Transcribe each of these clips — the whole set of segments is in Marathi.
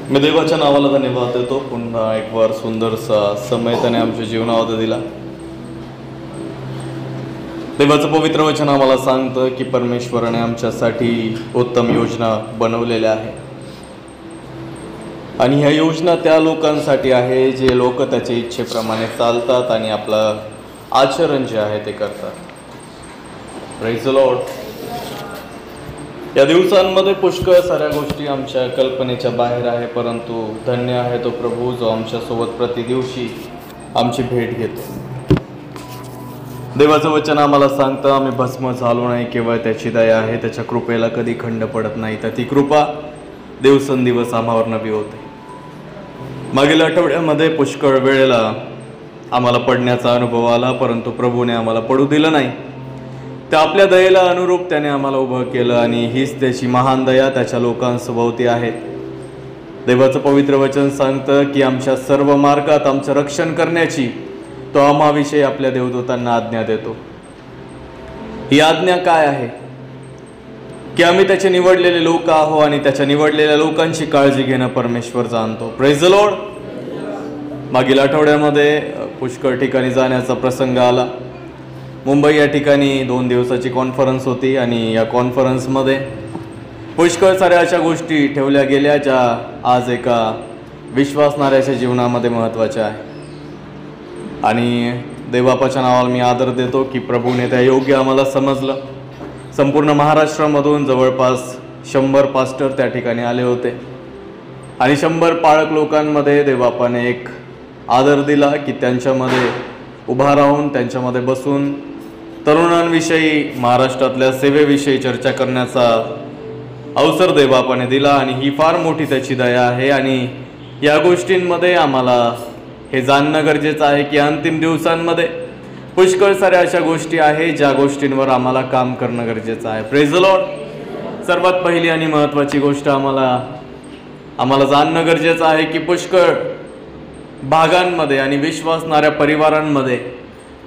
मी देवाच्या नावाला धन्यवाद देतो. पुन्हा एक वार सुंदरसा समय त्याने आमच्या जीवनामध्ये दिला. देवाचं पवित्र वचन आम्हाला सांगतं की परमेश्वराने आमच्यासाठी उत्तम योजना बनवलेल्या आहे आणि ह्या योजना त्या लोकांसाठी आहे जे लोक त्याच्या इच्छेप्रमाणे चालतात आणि आपलं आचरण जे आहे ते करतात. Praise the Lord. या दिवसांमध्ये पुष्कळ साऱ्या गोष्टी आमच्या कल्पनेच्या बाहेर आहे, परंतु धन्य आहे तो प्रभू जो आमच्यासोबत प्रतिदिवशी आमची भेट घेतो. देवाचं वचन आम्हाला सांगतं आम्ही भस्म झालो नाही, केवळ त्याची दया आहे, त्याच्या कृपेला कधी खंड पडत नाही, तर ती कृपा दिवसेंदिवस आम्हावर नवी होते. मागील आठवड्यामध्ये पुष्कळ वेळेला आम्हाला पडण्याचा अनुभव आला, परंतु प्रभूने आम्हाला पडू दिलं नाही. त्या आपल्या दयेला अनुरूप त्याने आम्हाला उभं केलं आणि हीच त्याची महान दया त्याच्या लोकांसभोवती आहे. देवाचं पवित्र वचन सांगतं की आमच्या सर्व मार्गात आमचं रक्षण करण्याची तो आम्हाविषयी आपल्या देवदूतांना आज्ञा देतो. ही आज्ञा काय आहे की आम्ही त्याचे निवडलेले लोक आहो आणि त्याच्या निवडलेल्या लोकांची काळजी घेणं परमेश्वर जाणतो. Praise the Lord. मागील आठवड्यामध्ये पुष्कळ ठिकाणी जाण्याचा प्रसंग आला. मुंबई या ठिकाणी 2 दिवसाची कॉन्फरन्स होती आणि या कॉन्फरन्समध्ये पुष्कळ साऱ्या अशा गोष्टी ठेवल्या गेल्या ज्या आज एका विश्वासणाऱ्याच्या जीवनामध्ये महत्त्वाच्या आहे. आणि देवबापाच्या नावाला मी आदर देतो की प्रभूने त्या योग्य आम्हाला समजलं. संपूर्ण महाराष्ट्रामधून जवळपास 100 पास्टर त्या ठिकाणी आले होते आणि 100 पाळक लोकांमध्ये देवबापाने एक आदर दिला की त्यांच्यामध्ये उभा राहून त्यांच्यामध्ये बसून तरुणांविषयी महाराष्ट्रातल्या सेवेविषयी चर्चा करण्याचा अवसर देवबापाने दिला आणि ही फार मोठी त्याची दया आहे. आणि या गोष्टींमध्ये आम्हाला हे जाणणं गरजेचं आहे की अंतिम दिवसांमध्ये पुष्कळ साऱ्या अशा गोष्टी आहे ज्या गोष्टींवर आम्हाला काम करणं गरजेचं आहे. Praise the Lord. सर्वात पहिली आणि महत्त्वाची गोष्ट आम्हाला जाणणं गरजेचं आहे की पुष्कळ भागांमध्ये आणि विश्वासणाऱ्या परिवारांमध्ये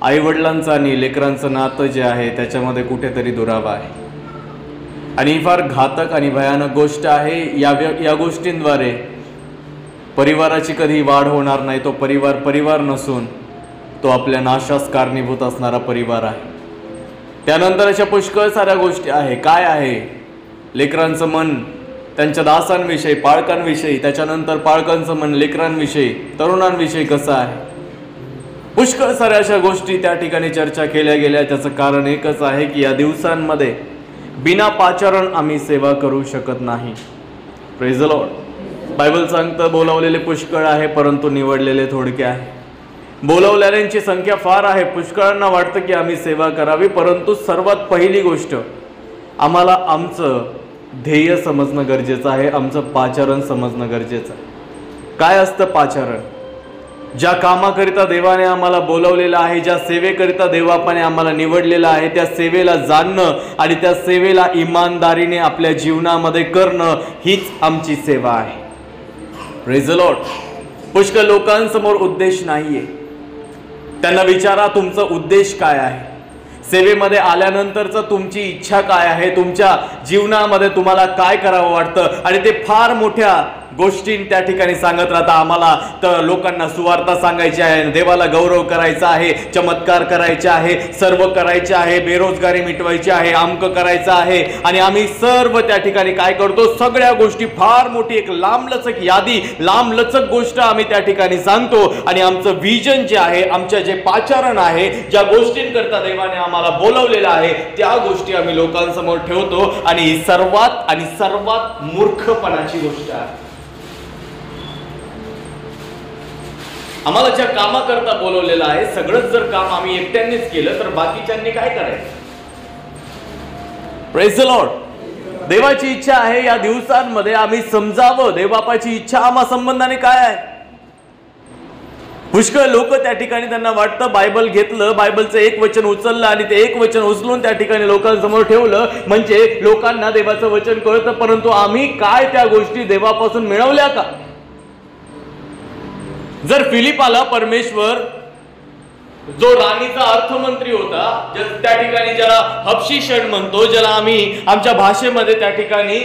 आईवडिलांचं आणि लेकरांचं नातं जे आहे त्याच्यामध्ये कुठेतरी दुरावा आहे आणि ही फार घातक आणि भयानक गोष्ट आहे. या गोष्टींद्वारे परिवाराची कधी वाढ होणार नाही. तो परिवार नसून तो आपल्या नाशास कारणीभूत असणारा परिवार आहे. त्यानंतर अशा पुष्कळ साऱ्या गोष्टी आहे. काय आहे? लेकरांचं मन त्यांच्या दासांविषयी, पाळकांविषयी, त्याच्यानंतर पाळकांचं मन लेकरांविषयी, तरुणांविषयी कसं आहे. पुष्कळ साऱ्या अशा गोष्टी त्या ठिकाणी चर्चा केल्या गेल्या. त्याचं कारण एकच आहे की या दिवसांमध्ये बिना पाचारण आम्ही सेवा करू शकत नाही. Praise the Lord. बायबल सांगतं बोलावलेले पुष्कळ आहे परंतु निवडलेले थोडके आहे. बोलावलेल्यांची संख्या फार आहे. पुष्कळांना वाटतं की आम्ही सेवा करावी, परंतु सर्वात पहिली गोष्ट आम्हाला आमचं ध्येय समजणं गरजेचं आहे, आमचं पाचारण समजणं गरजेचं आहे. काय असतं पाचारण? ज्या कामाकरिता देवाने आम्हाला बोलवलेलं आहे, ज्या सेवेकरिता देवापाने आम्हाला निवडलेलं आहे, त्या सेवेला जाणणं आणि त्या सेवेला इमानदारीने आपल्या जीवनामध्ये करणं हीच आमची सेवा आहे. Praise the Lord. पुष्कळ लोकांसमोर उद्देश नाहीये. त्यांना विचारा तुमचा उद्देश काय आहे, सेवेमध्ये आल्यानंतरचं तुमची इच्छा काय आहे, तुमच्या जीवनामध्ये तुम्हाला काय करावं वाटतं. आणि ते फार मोठ्या गोष्टी त्या ठिकाणी सांगत राहता. आम्हाला तर लोकांना सुवार्ता सांगायची आहे, देवाला गौरव करायचा आहे, चमत्कार करायचे आहे, सर्व करायचे आहे, बेरोजगारी मिटवायची आहे, आमकं करायचं आहे. आणि आम्ही सर्व त्या ठिकाणी काय करतो? सगळ्या गोष्टी फार मोठी एक लांबलचक यादी, लांबलचक गोष्ट आम्ही त्या ठिकाणी सांगतो. आणि आमचं विजन जे आहे, आमचं जे पाचारण आहे, ज्या गोष्टींकरता देवाने आम्हाला बोलवलेलं आहे त्या गोष्टी आम्ही लोकांसमोर ठेवतो. आणि ही सर्वात मूर्खपणाची गोष्ट आहे. आम्हाला ज्या कामाकरता बोलवलेलं आहे सगळंच जर काम आम्ही एकट्यानेच केलं तर बाकीच्यांनी काय करायचं? Praise the Lord. देवाची इच्छा आहे या दिवसांमध्ये आम्ही समजावं देवबापाची इच्छा आम्हा संबंधाने काय आहे. पुष्कळ लोक त्या ठिकाणी त्यांना वाटतं बायबल घेतलं, बायबलचं एक वचन उचललं आणि ते एक वचन उचलून त्या ठिकाणी लोकांसमोर ठेवलं म्हणजे लोकांना देवाचं वचन कळतं, परंतु आम्ही काय त्या गोष्टी देवापासून मिळवल्या का? जर फिलिपाला परमेश्वर जो राणीचा अर्थमंत्री होता, त्या ठिकाणी ज्याला हबशी क्षण म्हणतो, ज्याला आम्ही आमच्या भाषेमध्ये त्या ठिकाणी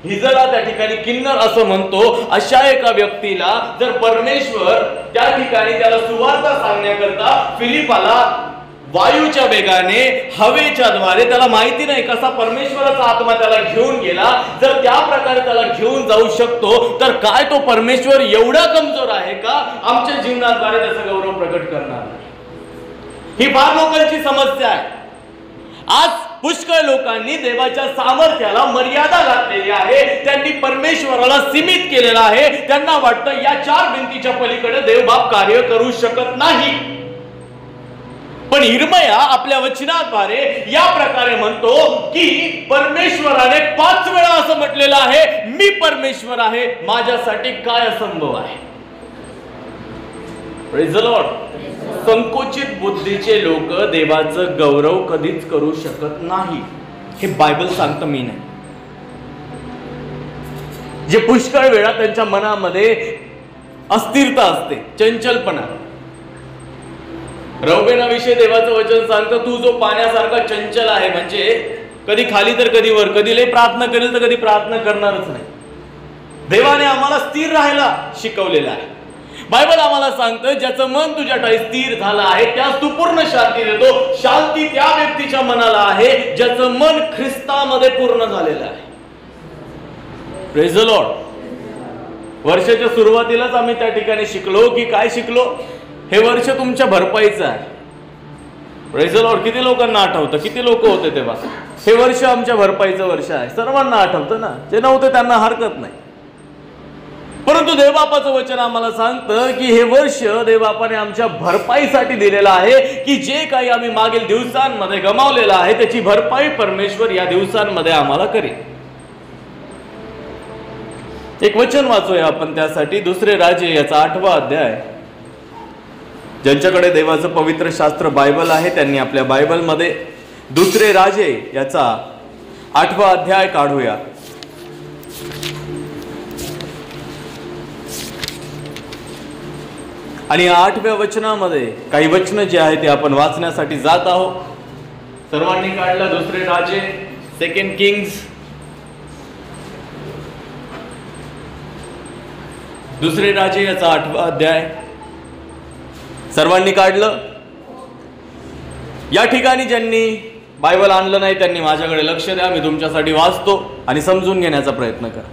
हिजडा त्या ठिकाणी किन्नर असं म्हणतो, अशा एका व्यक्तीला जर परमेश्वर त्या ठिकाणी त्याला सुवार्ता सांगण्याकरता फिलिपाला वायूच्या वेगाने हवेच्या द्वारे, त्याला माहिती नाही कसा परमेश्वराचा आत्मा त्याला घेऊन गेला, जर त्या प्रकारे त्याला घेऊन जाऊ शकतो तर काय तो परमेश्वर एवढा कमजोर आहे का आमच्या जीवनाद्वारे त्याचा गौरव प्रकट करणार? ही फार लोकांची समस्या आहे. आज पुष्कळ लोकांनी देवाच्या सामर्थ्याला मर्यादा घातलेली आहे. त्यांनी परमेश्वराला सीमित केलेला आहे. त्यांना वाटतं या चार भिंतीच्या पलीकडे देवबाप कार्य करू शकत नाही. पण इर्मया आपल्या वचनाद्वारे या प्रकारे म्हणतो की परमेश्वराने 5 वेळा असं म्हटलेलं आहे, मी परमेश्वर आहे, माझ्यासाठी काय असंभव आहे. Praise the Lord. संकोचित बुद्धीचे लोक देवाचं गौरव कधीच करू शकत नाही. हे बायबल सांगतं, मी नाही. जे पुष्कळ वेळा त्यांच्या मनामध्ये अस्थिरता असते, चंचलपणा. रौबेनाविषयी देवाचं वचन सांगतं, तू जो पाण्यासारखा चंचल आहे, म्हणजे कधी खाली तर कधी वर, कधी लय प्रार्थना करेल तर कधी प्रार्थना करणारच नाही. देवाने आम्हाला स्थिर राहायला शिकवलेलं आहे. बायबल आम्हाला सांगतं, ज्याचं मन तुझ्या ठाई स्थिर झालं आहे त्यास तू पूर्ण शांती देतो. शांती त्या व्यक्तीच्या मनाला आहे ज्याचं मन ख्रिस्तामध्ये पूर्ण झालेलं आहे. Praise the Lord. वर्षाच्या सुरुवातीलाच आम्ही त्या ठिकाणी शिकलो की काय शिकलो, हे वर्ष तुमच्या भरपाईचं आहे. Praise the Lord. किती लोकांना आठवतं, किती लोक होते तेव्हा? हे वर्ष आमच्या भरपाईचं वर्ष आहे. सर्वांना आठवतं ना, जे नव्हते त्यांना हरकत नाही. परंतु देवबापाचं वचन आम्हाला सांगतं की हे वर्ष देवबापाने आमच्या भरपाईसाठी दिलेलं आहे, की जे काही आम्ही मागील दिवसांमध्ये गमावलेलं आहे त्याची भरपाई परमेश्वर या दिवसांमध्ये आम्हाला करेल. एक वचन वाचूया आपण त्यासाठी. दुसरे राजे याचा 8वा अध्याय. ज्यांच्याकडे देवाचं पवित्र शास्त्र बायबल आहे त्यांनी आपल्या बायबलमध्ये दुसरे राजे याचा 8वा अध्याय काढूया. आणि 8व्या वचनामध्ये काही वचन जे आहे ते आपण वाचण्यासाठी जात आहोत. सर्वांनी काढलं दुसरे राजे, 2 किंग्स, दुसरे राजे याचा 8वा अध्याय. सर्वांनी काढलं? या ठिकाणी ज्यांनी बायबल आणलं नाही त्यांनी माझ्याकडे लक्ष द्या. मी तुमच्यासाठी वाचतो आणि समजून घेण्याचा प्रयत्न करा.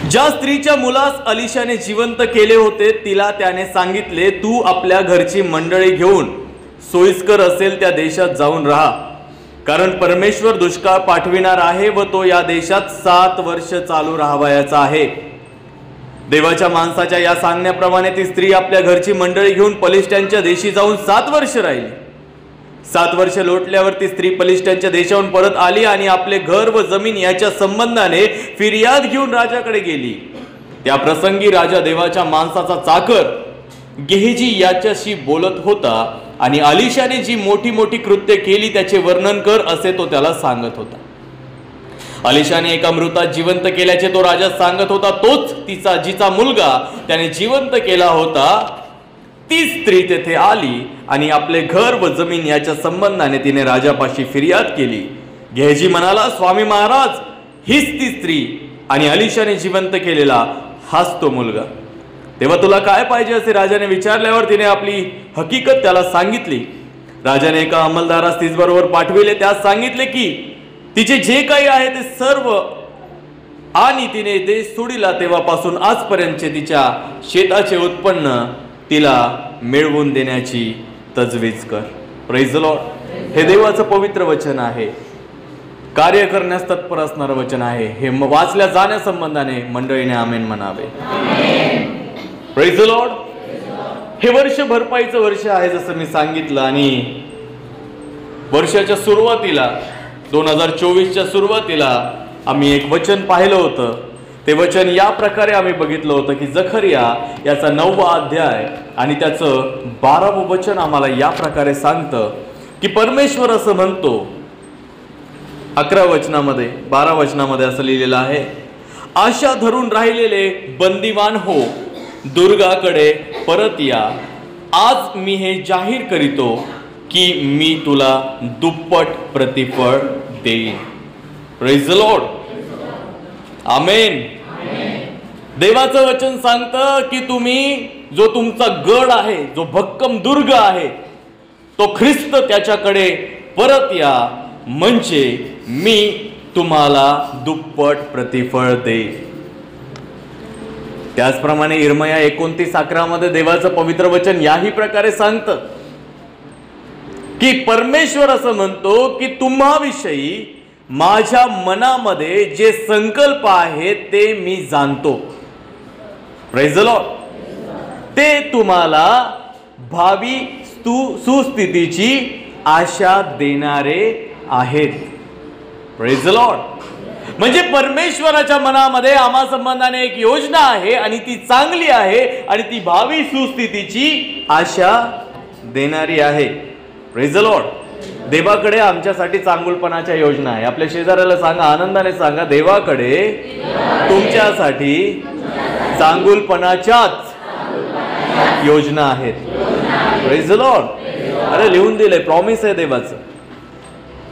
ज्या स्त्रीच्या मुलास अलिशाने जिवंत केले होते तिला त्याने सांगितले, तू आपल्या घरची मंडळी घेऊन सोयीस्कर असेल त्या देशात जाऊन राहा, कारण परमेश्वर दुष्काळ पाठविणार आहे व तो या देशात 7 वर्ष चालू राहावयाचा आहे. देवाच्या माणसाच्या या सांगण्याप्रमाणे ती स्त्री आपल्या घरची मंडळी घेऊन पलिष्ठ्यांच्या देशी जाऊन 7 वर्ष राहिली. 7 वर्ष लोटल्यावर ती स्त्री पलिष्ठ्यांच्या देशाहून परत आली आणि आपले घर व जमीन याच्या संबंधाने फिर्याद घेऊन राजाकडे गेली. त्या प्रसंगी राजा देवाच्या माणसाचा चाकर गेहजी याच्याशी बोलत होता आणि अलिशाने जी मोठी मोठी कृत्य केली त्याचे वर्णन कर असे तो त्याला सांगत होता. अलिशाने एका मृतात जिवंत केल्याचे तो राजा सांगत होता. तोच जिचा मुलगा त्याने जिवंत केला होता ती स्त्री तेथे आली आणि आपले घर व जमीन याच्या संबंधाने तिने राजापाशी फिर्याद केली. गेहजी म्हणाला, स्वामी महाराज, हीच ती स्त्री आणि अलिशाने जिवंत केलेला हाच तो मुलगा. तेव्हा तुला काय पाहिजे असे राजाने विचारल्यावर तिने आपली हकीकत त्याला सांगितली. राजाने एका अंमलदारास तिच्याबरोबर पाठविले. त्यास सांगितले की तिचे जे काही आहे ते सर्व आणि तिने देश सोडिला तेव्हापासून आजपर्यंतचे तिच्या शेताचे उत्पन्न तिला मिळवून देण्याची तजवीज कर. Praise the Lord. हे देवाचं पवित्र वचन आहे, कार्य करण्यास तत्पर असणारं वचन आहे. हे वाचल्या जाण्यासंबंधाने मंडळीने आमेन म्हणावे. Praise the Lord. हे वर्ष भरपाईचं वर्ष आहे जसं मी सांगितलं. आणि वर्षाच्या सुरुवातीला 2024च्या सुरुवातीला आम्ही एक वचन पाहिलं होतं. ते वचन या प्रकारे आम्ही बघितलं होतं की जखरिया याचा 9वा अध्याय आणि त्याचं 12वं वचन आम्हाला या प्रकारे सांगतं की परमेश्वर असं म्हणतो. 11 वचनामध्ये 12 वचनामध्ये असं लिहिलेलं आहे, आशा धरून राहिलेले बंदिवान हो, दुर्गाकडे परत या. आज मी हे जाहीर करीतो की मी तुला दुप्पट प्रतिफळ देईन. Praise the Lord. आमेन. देवाचं वचन सांगतं की तुम्ही जो तुमचा गड आहे, जो भक्कम दुर्ग आहे, तो ख्रिस्त त्याच्याकडे परत या, म्हणजे मी तुम्हाला दुप्पट प्रतिफळ देईन. त्याचप्रमाणे इर्मया 29:11 देवाचं पवित्र वचन याही प्रकारे सांगतं की परमेश्वर असं म्हणतो की तुम्हाविषयी माझ्या मनामध्ये जे संकल्प आहेत ते मी जाणतो. Praise the Lord. ते तुम्हाला भावी सुस्थितीची आशा देणारे आहेत. Praise the Lord. म्हणजे परमेश्वराच्या मनामध्ये आम्हा संबंधाने एक योजना आहे आणि ती चांगली आहे आणि ती भावी सुस्थितीची आशा देणारी आहे. Praise the Lord. देवाकडे आमच्यासाठी चांगुलपणाच्या योजना आहे. आपल्या शेजाऱ्याला सांगा, आनंदाने सांगा, देवाकडे तुमच्यासाठी चांगुलपणाच्याच योजना आहेत. Praise the Lord. अरे लिहून दिलंय, प्रॉमिस आहे देवाचं.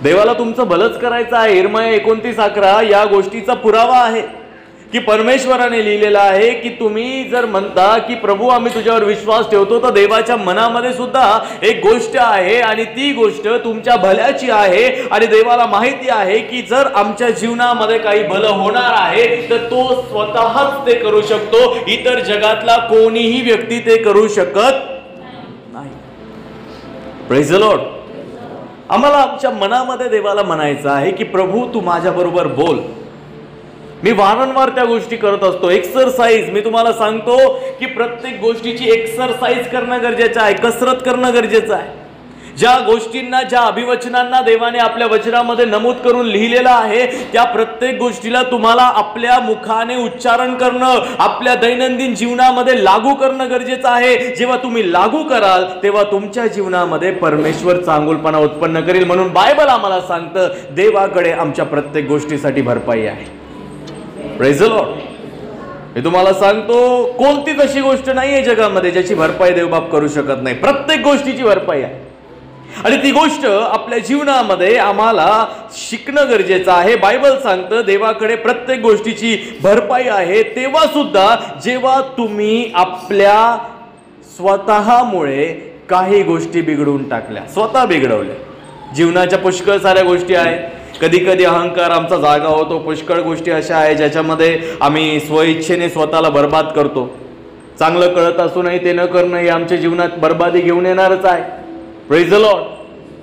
देवाला तुमचं भलंच करायचं आहे. इर्मया 29:11 या गोष्टीचा पुरावा आहे की परमेश्वराने लिहिलेला आहे की तुम्ही जर म्हणता की प्रभू आम्ही तुझ्यावर विश्वास ठेवतो, तर देवाच्या मनामध्ये सुद्धा एक गोष्ट आहे आणि ती गोष्ट तुमच्या भल्याची आहे. आणि देवाला माहिती आहे की जर आमच्या जीवनामध्ये काही भलं होणार आहे तर तो स्वतःच ते करू शकतो. इतर जगातला कोणीही व्यक्ती ते करू शकत नाही. Praise the Lord. आम्हाला आमच्या मनामध्ये देवाला म्हणायचं आहे की प्रभू तू माझ्या बरोबर बोल. मी वारंवार त्या गोष्टी करत असतो. एक्सरसाइज, मी तुम्हाला सांगतो की प्रत्येक गोष्टीची एक्सरसाइज करणं गरजेचं आहे, कसरत करणं गरजेचं आहे. ज्या गोष्टींना, ज्या अभिवचनांना देवाने आपल्या वचनामध्ये नमूद करून लिहिलेलं आहे त्या प्रत्येक गोष्टीला तुम्हाला आपल्या मुखाने उच्चारण करणं, आपल्या दैनंदिन जीवनामध्ये लागू करणं गरजेचं आहे. जेव्हा तुम्ही लागू कराल तेव्हा तुमच्या जीवनामध्ये परमेश्वर चांगुलपणा उत्पन्न करेल. म्हणून बायबल आम्हाला सांगतं देवाकडे आमच्या प्रत्येक गोष्टीसाठी भरपाई आहे. Praise the Lord. मी तुम्हाला सांगतो कोणतीच अशी गोष्ट नाहीये जगामध्ये ज्याची भरपाई देवबाप करू शकत नाही. प्रत्येक गोष्टीची भरपाई आहे आणि ती गोष्ट आपल्या जीवनामध्ये आम्हाला शिकणं गरजेचं आहे. बायबल सांगतं देवाकडे प्रत्येक गोष्टीची भरपाई आहे, तेव्हा सुद्धा जेव्हा तुम्ही आपल्या स्वतःमुळे काही गोष्टी बिघडवून टाकल्या, स्वतः बिघडवल्या. जीवनाच्या पुष्कळ साऱ्या गोष्टी आहेत. कधी कधी अहंकार आमचा जागा होतो. पुष्कळ गोष्टी अशा आहे ज्याच्यामध्ये आम्ही स्वइच्छेने स्वतःला बर्बाद करतो. चांगलं कळत असूनही ते न करणं हे आमच्या जीवनात बर्बादी घेऊन येणारच आहे. Praise the Lord.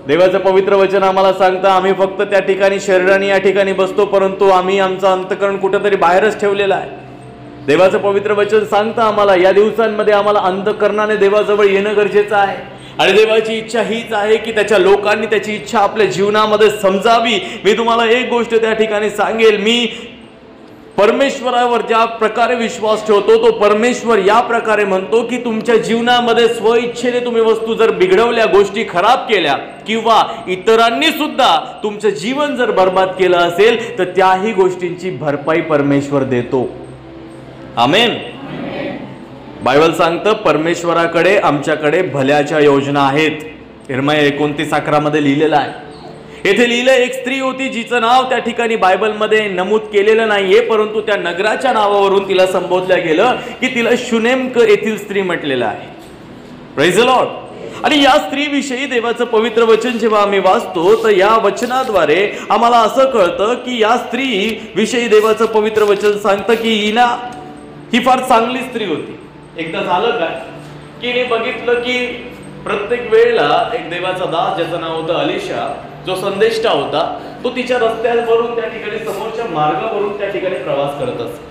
देवाचं पवित्र वचन आम्हाला सांगतं आम्ही फक्त त्या ठिकाणी शरीराने या ठिकाणी बसतो, परंतु आम्ही आमचं अंतःकरण कुठेतरी बाहेरच ठेवलेलं आहे. देवाचं पवित्र वचन सांगतं आम्हाला या दिवसांमध्ये आम्हाला अंतःकरणाने देवाजवळ येणं गरजेचं आहे. आणि देवाची इच्छा हीच आहे की त्याच्या लोकांनी त्याची इच्छा आपल्या जीवनामध्ये समजावी. मी तुम्हाला एक गोष्ट त्या ठिकाणी सांगेल, मी परमेश्वरावर ज्या प्रकारे विश्वास ठेवतो तो परमेश्वर या प्रकारे म्हणतो की तुमच्या जीवनामध्ये स्वइच्छेने तुम्ही वस्तू जर बिघडवल्या, गोष्टी खराब केल्या किंवा इतरांनी सुद्धा तुमचं जीवन जर बर्बाद केलं असेल तर त्याही गोष्टींची भरपाई परमेश्वर देतो. आमेन. बायबल सांगतं परमेश्वराकडे आमच्याकडे भल्याच्या योजना आहेत. इर्मया 29:11 लिहिलेलं आहे. येथे लिहिलं एक स्त्री होती जिचं नाव त्या ठिकाणी बायबलमध्ये नमूद केलेलं नाहीये, परंतु त्या नगराच्या नावावरून तिला संबोधलं गेलं की तिला शुनेम येथील स्त्री म्हटलेलं आहे. Praise the Lord. आणि या स्त्रीविषयी देवाचं पवित्र वचन जेव्हा आम्ही वाचतो तर या वचनाद्वारे आम्हाला असं कळतं की या स्त्री विषयी देवाचं पवित्र वचन सांगतं की ही फार चांगली स्त्री होती. एकदा झालं काय की हिने बघितलं की प्रत्येक वेळेला एक देवाचा दास ज्याचं नाव होतं अलिशा, जो संदेष्टा होता, तो तिच्या रस्त्यावरून त्या ठिकाणी समोरच्या मार्गावरून त्या ठिकाणी प्रवास करत असतो.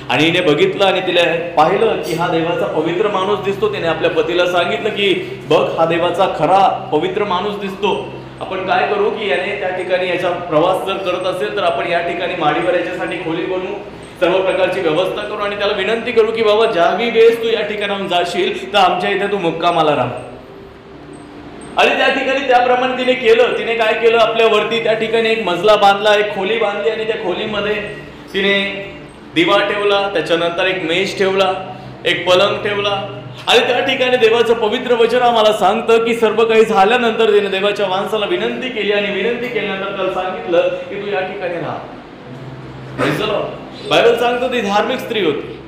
आणि हिने बघितलं आणि तिला पाहिलं की हा देवाचा पवित्र माणूस दिसतो. तिने आपल्या पतीला सांगितलं की बघ हा देवाचा खरा पवित्र माणूस दिसतो, आपण काय करू की याने त्या ठिकाणी याचा प्रवास जर करत असेल तर आपण या ठिकाणी माडीवर याच्यासाठी खोली बनवू, सर्व प्रकारची व्यवस्था करू आणि त्याला विनंती करू की बाबा ज्याही वेळेस तू या ठिकाणाहून जाशील तर आमच्या इथे तू मुक्कामाला राहा. आणि त्या ठिकाणी त्याप्रमाणे तिने केलं. तिने काय केलं, आपल्या वरती त्या ठिकाणी एक मजला बांधला, एक खोली बांधली आणि त्या खोलीमध्ये तिने दिवा ठेवला, त्याच्यानंतर एक मेज ठेवला, एक पलंग ठेवला आणि त्या ठिकाणी देवाचं पवित्र वचन आम्हाला सांगतं की सर्व काही झाल्यानंतर त्याने देवाच्या माणसाला विनंती केली आणि विनंती केल्यानंतर त्याला सांगितलं की तू या ठिकाणी राहा. बायबल सांगतो ती धार्मिक स्त्री होती.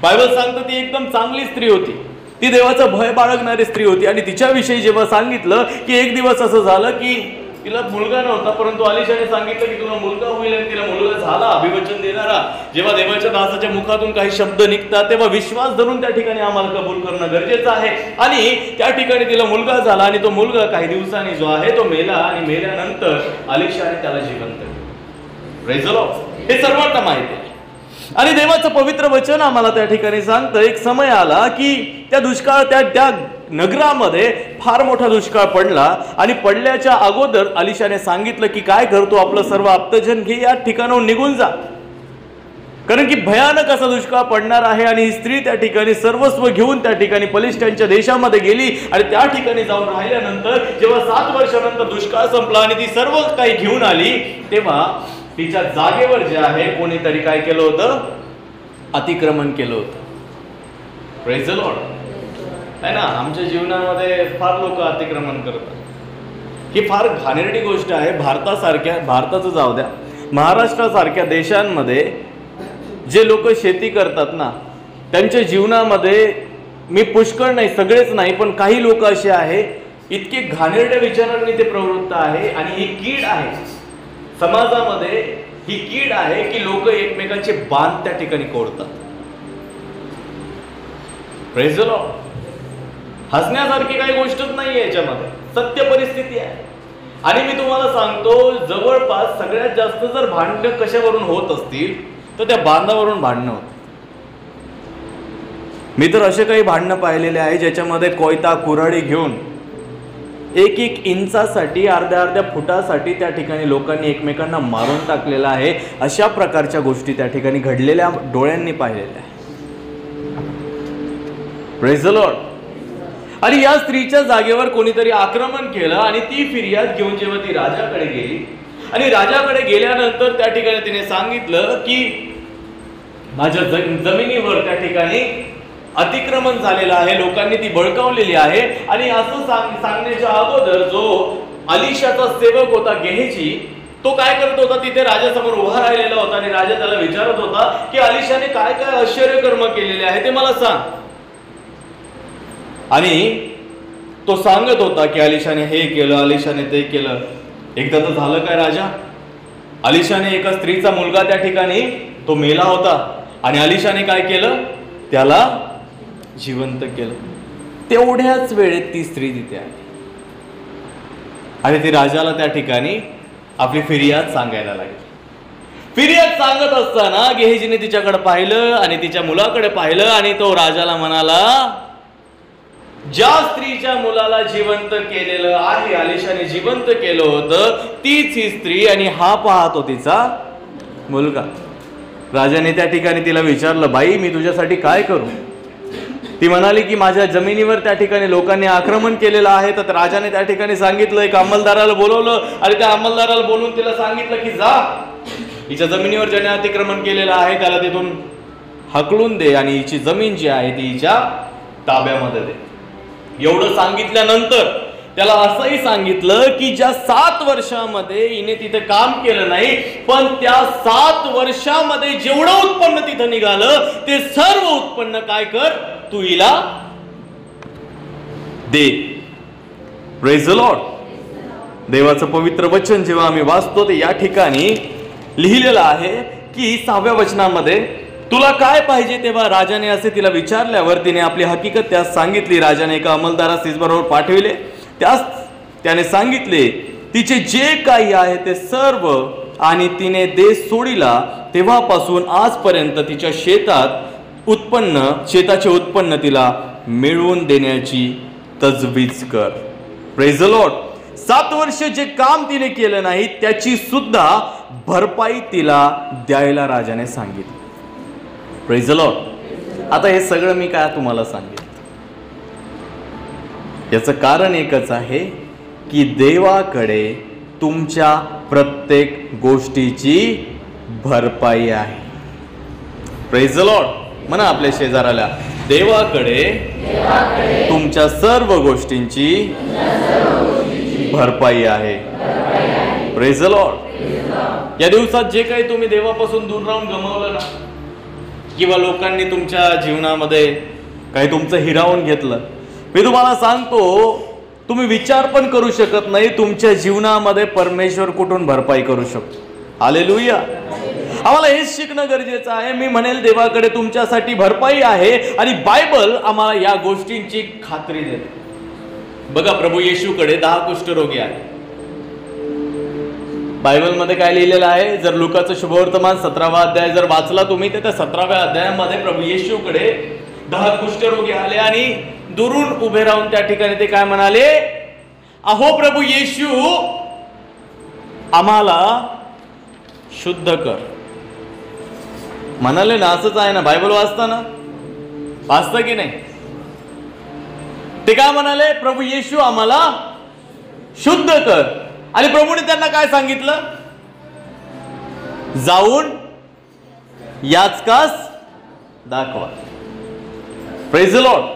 बायबल सांगतो ती एकदम चांगली स्त्री होती. ती देवाचा भय बाळगणारी स्त्री होती. आणि तिच्याविषयी जेव्हा सांगितलं की एक दिवस असं झालं की तिला मुलगा नव्हता, परंतु अलिशाने सांगितलं की तुला मुलगा होईल आणि तिला मुलगा झाला. अभिवचन देणारा जेव्हा देवाच्या दासाच्या मुखातून काही शब्द निघतात तेव्हा विश्वास धरून त्या ठिकाणी आम्हाला कबूल करणं गरजेचं आहे. आणि त्या ठिकाणी तिला मुलगा झाला आणि तो मुलगा काही दिवसांनी जो आहे तो मेला आणि मेल्यानंतर अलिशाने त्याला जिवंत केलं. Praise the Lord. हे सर्वांना माहिती आहे. आणि देवाचं पवित्र वचन आम्हाला त्या ठिकाणी सांगतं एक समय आला की त्या दुष्काळ त्या नगरामध्ये फार मोठा दुष्काळ पडला. आणि पडल्याच्या अगोदर अलिशाने सांगितलं की काय करतो आपलं सर्व आप्तजन घे या ठिकाणाहून निघून जा, कारण की भयानक असा दुष्काळ पडणार आहे. आणि ही स्त्री त्या ठिकाणी सर्वस्व घेऊन त्या ठिकाणी पलिष्ठांच्या देशामध्ये गेली. आणि त्या ठिकाणी जाऊन राहिल्यानंतर जेव्हा 7 वर्षानंतर दुष्काळ संपला आणि ती सर्व काही घेऊन आली तेव्हा तिच्या जागेवर जे आहे कोणीतरी काय केलं होतं, अतिक्रमण केलं होतं. Praise the Lord. आहे ना, आमच्या जीवनामध्ये फार लोक अतिक्रमण करतात. ही फार घाणेरडी गोष्ट आहे. भारताचं जाऊ द्या, महाराष्ट्रासारख्या देशांमध्ये जे लोक शेती करतात ना त्यांच्या जीवनामध्ये मी पुष्कळ नाही, सगळेच नाही, पण काही लोक असे आहे इतके घाणेरड्या विचारांनी ते प्रवृत्त आहे. आणि ही कीड आहे समाजामध्ये, ही कीड आहे की लोक एकमेकांचे बांध त्या ठिकाणी कोरतात. Praise the Lord. हसण्यासारखी काही गोष्टच नाही याच्यामध्ये, सत्य परिस्थिती आहे. आणि मी तुम्हाला सांगतो जवळपास सगळ्यात जास्त जर भांडणं कशावरून होत असतील तर त्या बांधावरून भांडणं होत. मी तर असे काही भांडणं पाहिलेले आहे ज्याच्यामध्ये कोयता कुऱ्हाडी घेऊन 1-1 इंचासाठी अर्ध्या फुटासाठी त्या ठिकाणी लोकांनी एकमेकांना मारून टाकलेला आहे. अशा प्रकारच्या गोष्टी त्या ठिकाणी घडलेल्या डोळ्यांनी पाहिलेल्या आहे. Praise the Lord. आणि या स्त्रीच्या जागेवर कोणीतरी आक्रमण केलं आणि ती फिर्याद घेऊन जेव्हा ती राजाकडे गेली आणि राजाकडे गेल्यानंतर त्या ठिकाणी तिने सांगितलं की माझ्या जमिनीवर त्या ठिकाणी अतिक्रमण झालेलं आहे, लोकांनी ती बळकावलेली आहे. आणि असं सांगण्याच्या अगोदर जो अलिशाचा सेवक होता गेहजी, तो काय करत होता, तिथे राजासमोर उभा राहिलेला होता. आणि राजा त्याला विचारत होता की अलिशाने काय काय आश्चर्यकर्म केलेले आहे ते मला सांग. आणि तो सांगत होता की अलिशाने हे केलं, अलिशाने ते केलं. एकदा तर झालं काय राजा, अलिशाने एका स्त्रीचा मुलगा त्या ठिकाणी तो मेला होता आणि अलिशाने काय केलं, त्याला जिवंत केलं. तेवढ्याच वेळेत ती स्त्री तिथे आली आणि ती राजाला त्या ठिकाणी आपली फिर्याद सांगायला लागली. फिर्याद सांगत असताना गेहजीने तिच्याकडे पाहिलं आणि तिच्या मुलाकडे पाहिलं आणि तो राजाला म्हणाला, ज्या स्त्रीच्या मुलाला जिवंत केलेलं आहे, अलिशाने जिवंत केलं होतं, तीच ही स्त्री आणि हा पाहतो तिचा मुलगा. राजाने त्या ठिकाणी तिला विचारलं, बाई मी तुझ्यासाठी काय करू. ती म्हणाली की माझ्या जमिनीवर त्या ठिकाणी लोकांनी आक्रमण केलेलं आहे. तर राजाने त्या ठिकाणी सांगितलं, एक अंमलदाराला बोलवलं आणि त्या अंमलदाराला बोलून तिला सांगितलं की जा, हिच्या जमिनीवर ज्याने अतिक्रमण केलेलं आहे त्याला तिथून हकलून दे आणि हिची जमीन जी आहे ती हिच्या ताब्यामध्ये दे. एवढं सांगितल्यानंतर त्याला असंही सांगितलं की ज्या 7 वर्षामध्ये हिने तिथे काम केलं नाही, पण त्या 7 वर्षामध्ये जेवढं उत्पन्न तिथं निघालं ते सर्व उत्पन्न काय कर, तू हिला दे. Praise the Lord. देवाचं पवित्र वचन जेव्हा आम्ही वाचतो ते या ठिकाणी लिहिलेलं आहे की 6व्या वचनामध्ये, तुला काय पाहिजे. तेव्हा राजाने असे तिला विचारल्यावर तिने आपली हकीकत त्यास सांगितली. राजाने एका अंमलदारास तिच्याबरोबर पाठविले. त्याने सांगितले तिचे जे काही आहे ते सर्व, आणि तिने देश सोडिला तेव्हापासून आजपर्यंत तिच्या शेताचे उत्पन्न तिला मिळवून देण्याची तजवीज कर. Praise the Lord. 7 वर्ष जे काम तिने केलं नाही त्याची सुद्धा भरपाई तिला द्यायला राजाने सांगितलं. Praise the Lord. आता हे सगळं मी काय तुम्हाला सांगितलं, याचं कारण एकच आहे की देवाकडे तुमच्या प्रत्येक गोष्टीची भरपाई आहे. Praise the Lord. म्हणा आपल्या शेजाऱ्याला, देवाकडे तुमच्या सर्व गोष्टींची भरपाई आहे. Praise the Lord. या दिवसात जे काही तुम्ही देवापासून दूर राहून गमावलं ना, किंवा लोकांनी तुमच्या जीवनामध्ये काही तुमचं हिरावून घेतलं, मी तुम्हाला सांगतो, तुम्ही विचार पण करू शकत नाही तुमच्या जीवनामध्ये परमेश्वर कुठून भरपाई करू शकतो. हालेलुया. आम्हाला हेच शिकणं गरजेचं आहे. मी म्हणेल देवाकडे तुमच्यासाठी भरपाई आहे आणि बायबल आम्हाला या गोष्टींची खात्री देते. बघा, प्रभू येशूकडे 10 कुष्ठरोगी आहे. बायबलमध्ये काय लिहिलेलं आहे? जर लुकाचं शुभवर्तमान 17वा अध्याय जर वाचला तुम्ही, तर त्या 17व्या अध्यायामध्ये प्रभू येशूकडे 10 कुष्ठरोगी आले आणि दुरून उभे राहून त्या ठिकाणी ते काय म्हणाले? अहो प्रभू येशू, आम्हाला शुद्ध कर. म्हणाले ना, असंच आहे ना, बायबल वाचताना वाचतं की नाही? ते काय म्हणाले? प्रभू येशू, आम्हाला शुद्ध कर. आणि प्रभूने त्यांना काय सांगितलं? जाऊन याचकास दाखवा. Praise the Lord.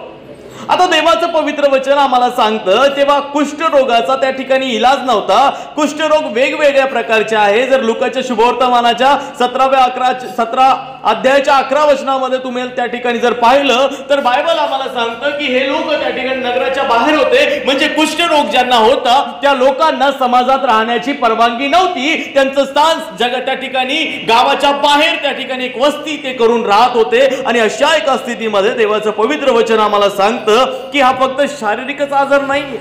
आता देवाचं पवित्र वचन आम्हाला सांगतं, तेव्हा कुष्ठरोगाचा त्या ठिकाणी इलाज नव्हता. कुष्ठरोग वेगवेगळ्या प्रकारचे आहे. जर लुकाच्या शुभवर्तमानाच्या 17 अध्यायाच्या 11 वचनामध्ये तुम्ही त्या ठिकाणी जर पाहिलं, तर बायबल आम्हाला सांगतं की हे लोक त्या ठिकाणी नगराच्या बाहेर होते. म्हणजे कुष्ठरोग ज्यांना होता त्या लोकांना समाजात राहण्याची परवानगी नव्हती. त्यांचं स्थान जगात त्या ठिकाणी गावाच्या बाहेर त्या ठिकाणी एक वस्ती ते करून राहत होते. आणि अशा एका स्थितीमध्ये देवाचं पवित्र वचन आम्हाला सांगतं की हा फक्त शारीरिकच आजार नाहीये,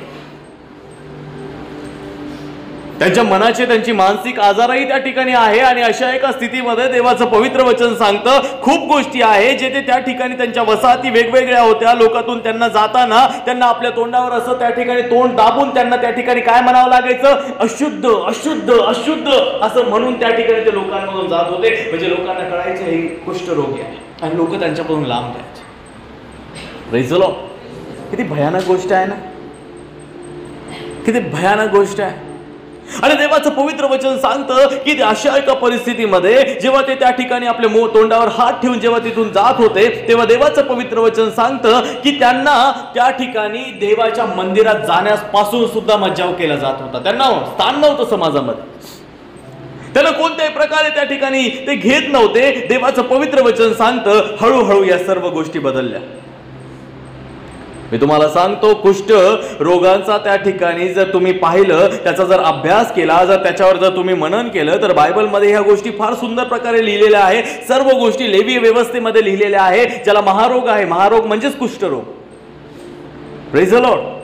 त्यांच्या मनाचे, त्यांची मानसिक आजारही त्या ठिकाणी आहे. आणि अशा एका स्थितीमध्ये देवाचं पवित्र वचन सांगतं खूप गोष्टी आहे जे त्या ठिकाणी त्यांच्या वसाहती वेगवेगळ्या होत्या. लोकातून त्यांना जाताना त्यांना आपल्या तोंडावर असं त्या ठिकाणी तोंड दाबून त्यांना त्या ठिकाणी काय म्हणावं लागायचं? अशुद्ध अशुद्ध अशुद्ध असं म्हणून त्या ठिकाणी ते लोकांमधून जात होते. म्हणजे लोकांना कळायचे हे कुष्ठरोगी आहे आणि लोक त्यांच्यापासून लांब जायचे. Praise the Lord. किती भयानक गोष्ट आहे ना, किती भयानक गोष्ट आहे. आणि देवाचं पवित्र वचन सांगतं की अशा एका परिस्थितीमध्ये जेव्हा ते त्या ठिकाणी आपल्या तोंडावर हात ठेवून जेव्हा तिथून जात होते, तेव्हा देवाचं पवित्र वचन सांगतं की त्यांना त्या ठिकाणी देवाच्या मंदिरात जाण्यापासून सुद्धा मज्जाव केला जात होता. त्यांना स्थान नव्हतं समाजामध्ये. त्यांना कोणत्याही प्रकारे त्या ठिकाणी ते घेत नव्हते. देवाचं पवित्र वचन सांगतं हळूहळू या सर्व गोष्टी बदलल्या. मी तुम्हाला सांगतो, कुष्ठ रोगांचा त्या ठिकाणी जर तुम्ही पाहिलं, त्याचा जर अभ्यास केला, जर त्याच्यावर जर तुम्ही मनन केलं, तर बायबलमध्ये ह्या गोष्टी फार सुंदर प्रकारे लिहिलेल्या आहे. सर्व गोष्टी लेवी व्यवस्थेमध्ये लिहिलेल्या आहे. ज्याला महारोग आहे, महारोग म्हणजेच कुष्ठरोग. Praise the Lord.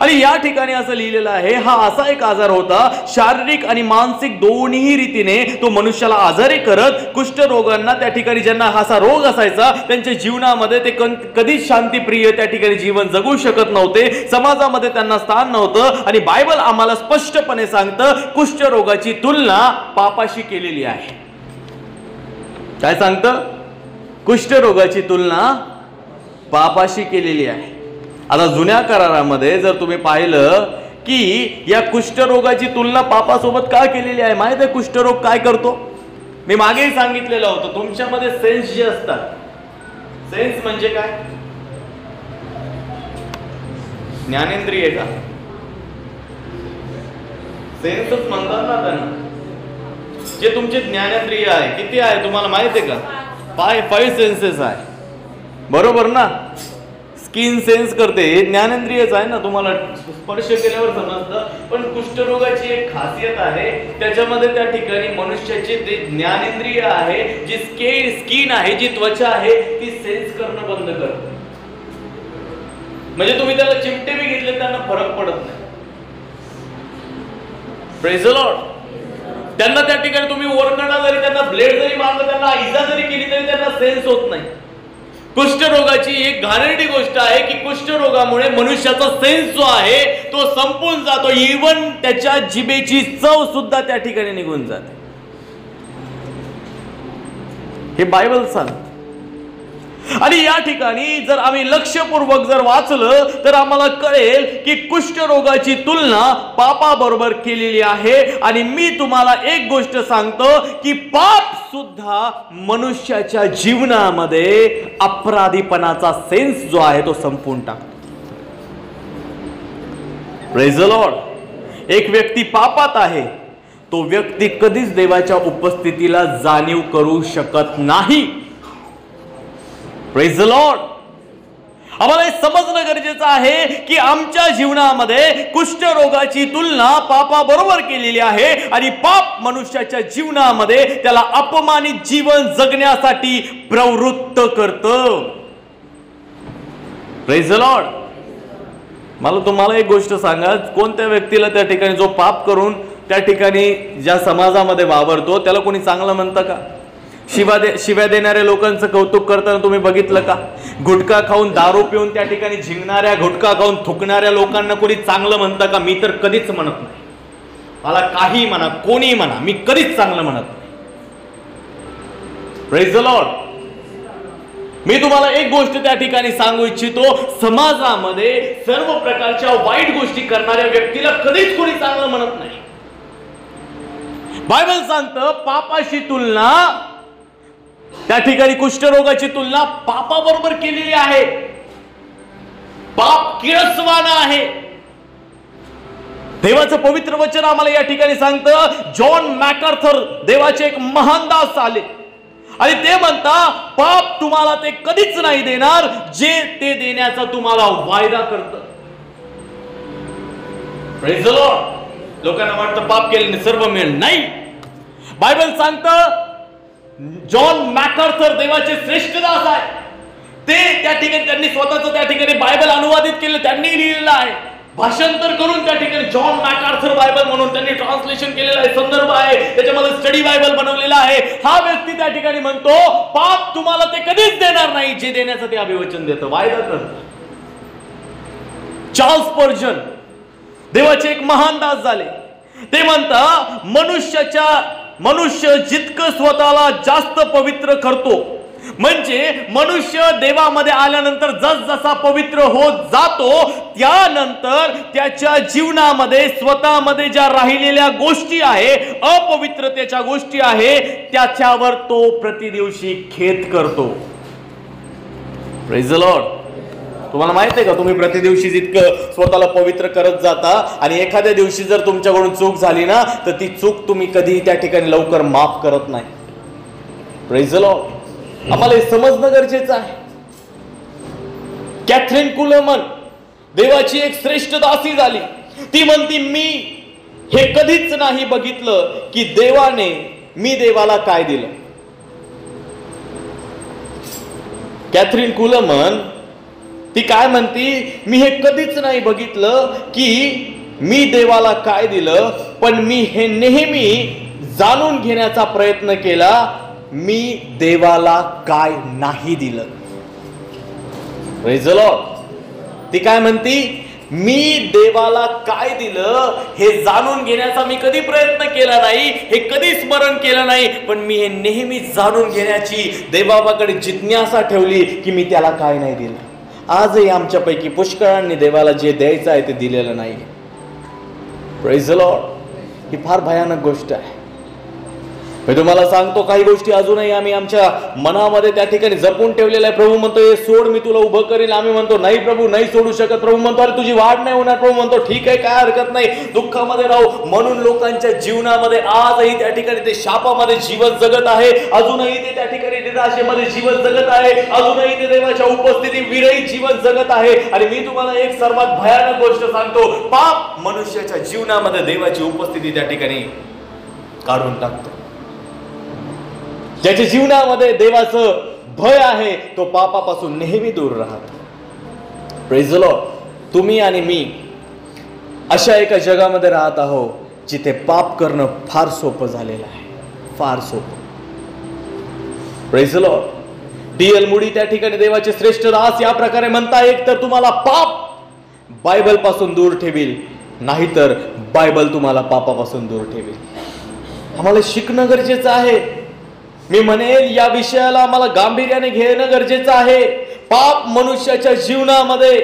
आणि या ठिकाणी असं लिहिलेलं आहे, हा असा एक आजार होता, शारीरिक आणि मानसिक दोन्ही रीतीने तो मनुष्याला आजारी करत. कुष्ठरोगांना त्या ठिकाणी ज्यांना असा रोग असायचा, त्यांच्या जीवनामध्ये ते कधीच शांतीप्रिय त्या ठिकाणी जीवन जगू शकत नव्हते. समाजामध्ये त्यांना स्थान नव्हतं. आणि बायबल आम्हाला स्पष्टपणे सांगतं, कुष्ठरोगाची तुलना पापाशी केलेली आहे. काय सांगतं? कुष्ठरोगाची तुलना पापाशी केलेली आहे. आता जुन्या करारामध्ये जर तुम्ही पाहिलं की या कुष्ठरोगाची तुलना पापासोबत का केलेली आहे, माहित आहे कुष्ठरोग काय करतो? मी मागेही सांगितलेलं होतं, तुमच्यामध्ये सेन्स जे असतात, सेन्स म्हणजे काय? ज्ञानेंद्रिय का? सेन्सच म्हणतात ना त्यांना. जे तुमचे ज्ञानेंद्रिय आहे, किती आहे तुम्हाला माहित आहे का? 5 सेन्सेस आहे, बरोबर ना? स्किन सेन्स करते, ज्ञानेंद्रियच आहे ना, तुम्हाला स्पर्श केल्यावर समजतं. पण कुष्ठरोगाची एक खासियत आहे, त्याच्यामध्ये त्या ठिकाणी मनुष्याचे ते ज्ञानेंद्रिय आहे, जी स्किन आहे, जी त्वचा आहे, ती सेन्स करणं बंद करते. म्हणजे तुम्ही त्याला चिमटे बी घेतले त्यांना फरक पडत नाही. Praise the Lord. त्यांना त्या ठिकाणी तुम्ही ओरखडा जरी, त्यांना ब्लेड जरी मारलं, त्यांना इजा जरी केली तरी त्यांना सेन्स होत नाही. कुष्ठरोगाची एक घाणेरडी गोष्ट आहे की कुष्ठरोगामुळे मनुष्याचा सेन्स जो आहे तो संपून जातो. इवन त्याच्या जिभेची चव सुद्धा त्या ठिकाणी निघून जाते. हे बायबल सांगतं. आणि या ठिकाणी जर आम्ही लक्षपूर्वक जर वाचलं तर आम्हाला कळेल की कुष्ठरोगाची तुलना पापाबरोबर केलेली आहे. आणि मी तुम्हाला एक गोष्ट सांगतो की पाप सुद्धा मनुष्याच्या जीवनामध्ये अपराधीपणाचा सेन्स जो आहे तो संपवून टाकतो. Praise the Lord. एक व्यक्ती पापात आहे, तो व्यक्ती कधीच देवाच्या उपस्थितीला जाणीव करू शकत नाही. Praise the Lord. आम्हाला हे समजणं गरजेचं आहे की आमच्या जीवनामध्ये कुष्ठरोगाची तुलना पापाबरोबर केलेली आहे आणि पाप मनुष्याच्या जीवनामध्ये त्याला अपमानित जीवन जगण्यासाठी प्रवृत्त करतं. Praise the Lord. मला तुम्हाला एक गोष्ट सांगा, कोणत्या व्यक्तीला त्या ठिकाणी जो पाप करून त्या ठिकाणी ज्या समाजामध्ये वावरतो त्याला कोणी चांगलं म्हणतं का? शिव्या देणाऱ्या लोकांचं कौतुक करताना तुम्ही बघितलं का? गुटखा खाऊन दारू पिऊन त्या ठिकाणी झिंगणाऱ्या, गुटखा खाऊन थुकणाऱ्या लोकांना कोणी चांगलं म्हणतं का? मी तर कधीच म्हणत नाही. मला काही म्हणा, कोणी म्हणा, मी कधीच चांगलं म्हणत नाही. Praise the Lord. मी तुम्हाला एक गोष्ट त्या ठिकाणी सांगू इच्छितो, समाजामध्ये सर्व प्रकारच्या वाईट गोष्टी करणाऱ्या व्यक्तीला कधीच कोणी चांगलं म्हणत नाही. बायबल सांगतं पापाशी तुलना, त्या ठिकाणी कुष्ठरोगाची तुलना पापाबरोबर केलेली आहे. पाप किळसवाणं आहे. देवाचं पवित्र वचन आम्हाला या ठिकाणी सांगतं, जॉन मॅकआर्थर देवाचे एक महान दास आले आणि ते म्हणता पाप तुम्हाला ते कधीच नाही देणार जे ते देण्याचा तुम्हाला वायदा करतं. Praise the Lord. लोकांना वाटतं पाप केल्याने सर्व मिळेल. नाही. बायबल सांगतं जॉन मॅकआर्थर देवाचे श्रेष्ठ दास आहे. ते त्या ठिकाणी त्यांनी स्वतःच त्या ठिकाणी बायबल अनुवादित केलं, त्यांनी लिहिलेलं आहे. भाषांतर करून त्या ठिकाणी जॉन मॅकआर्थर बायबल म्हणून त्यांनी ट्रान्सलेशन केलेलं आहे, संदर्भ आहे, त्याच्यामध्ये स्टडी बायबल बनवलेला आहे. हा व्यक्ती त्या ठिकाणी म्हणतो पाप तुम्हाला ते कधीच देणार नाही जे देण्याचं ते अभिवचन देतं, वायदा करतं. चार्ल्स स्पर्जन देवाचे एक महान दास झाले. ते म्हणता मनुष्य जितकं स्वतःला जास्त पवित्र करतो, म्हणजे मनुष्य देवामध्ये आल्यानंतर जसजसा पवित्र होत जातो त्यानंतर त्याच्या जीवनामध्ये स्वतःमध्ये ज्या राहिलेल्या गोष्टी आहे, अपवित्रतेच्या गोष्टी आहे, त्याच्यावर तो प्रतिदिवशी खेद करतो. Praise the Lord. तुम्हाला माहित आहे का, तुम्ही प्रतिदिवशी जितकं स्वतःला पवित्र करत जाता आणि एखाद्या दिवशी जर तुमच्याकडून चूक झाली ना तर ती चूक तुम्ही कधी त्या ठिकाणी लवकर माफ करत नाही. Praise the Lord. आम्हाला हे समजणं गरजेचं आहे. कॅथरीन कुलमन देवाची एक श्रेष्ठ दासी झाली. ती म्हणती मी हे कधीच नाही बघितलं की मी देवाला काय दिलं. कॅथरीन कुलमन ती काय म्हणती, मी हे कधीच नाही बघितलं की मी देवाला काय दिलं, पण मी हे नेहमी जाणून घेण्याचा प्रयत्न केला मी देवाला काय नाही दिलं. Praise the Lord. ती काय म्हणती, मी देवाला काय दिलं हे जाणून घेण्याचा मी कधी प्रयत्न केला नाही, हे कधी स्मरण केलं नाही, पण मी हे नेहमी जाणून घेण्याची देवाबाकडे जिज्ञासा ठेवली की मी त्याला काय नाही दिलं. आजही आमच्यापैकी पुष्कळांनी देवाला जे द्यायचं आहे ते दिलेलं नाही. Praise the Lord. ही फार भयानक गोष्ट आहे. मी तुम्हाला सांगतो काही गोष्टी अजूनही आम्ही आमच्या मनामध्ये त्या ठिकाणी जपून ठेवलेल्या आहे. प्रभू म्हणतो हे सोड, मी तुला उभं करीन. आम्ही म्हणतो नाही प्रभू, नाही सोडू शकत. प्रभू म्हणतो अरे तुझी वाढ नाही होणार. प्रभू म्हणतो ठीक आहे, काय हरकत नाही, दुःखामध्ये राहू. म्हणून लोकांच्या जीवनामध्ये आजही त्या ठिकाणी ते शापामध्ये जीवन जगत आहे. अजूनही ते त्या ठिकाणी निराशेमध्ये जीवन जगत आहे. अजूनही ते देवाच्या उपस्थिती विरहित जीवन जगत आहे. आणि मी तुम्हाला एक सर्वात भयानक गोष्ट सांगतो, पाप मनुष्याच्या जीवनामध्ये देवाची उपस्थिती त्या ठिकाणी काढून टाकतो. ज्याच्या जीवनामध्ये देवाचं भय आहे तो पापापासून नेहमी दूर राहतो. Praise the Lord. तुम्ही आणि मी अशा एका जगामध्ये राहत आहोत जिथे पाप करणं फार सोपं झालेलं आहे, फार सोपं. Praise the Lord. DL. Moody त्या ठिकाणी देवाचे श्रेष्ठ दास या प्रकारे म्हणता, एक तर तुम्हाला पाप बायबल पासून दूर ठेवील, नाहीतर बायबल तुम्हाला पापापासून दूर ठेवील. आम्हाला शिकणं गरजेचं आहे. मी म्हणेल या विषयाला आम्हाला गांभीर्याने घेणं गरजेचं आहे. पाप मनुष्याच्या जीवनामध्ये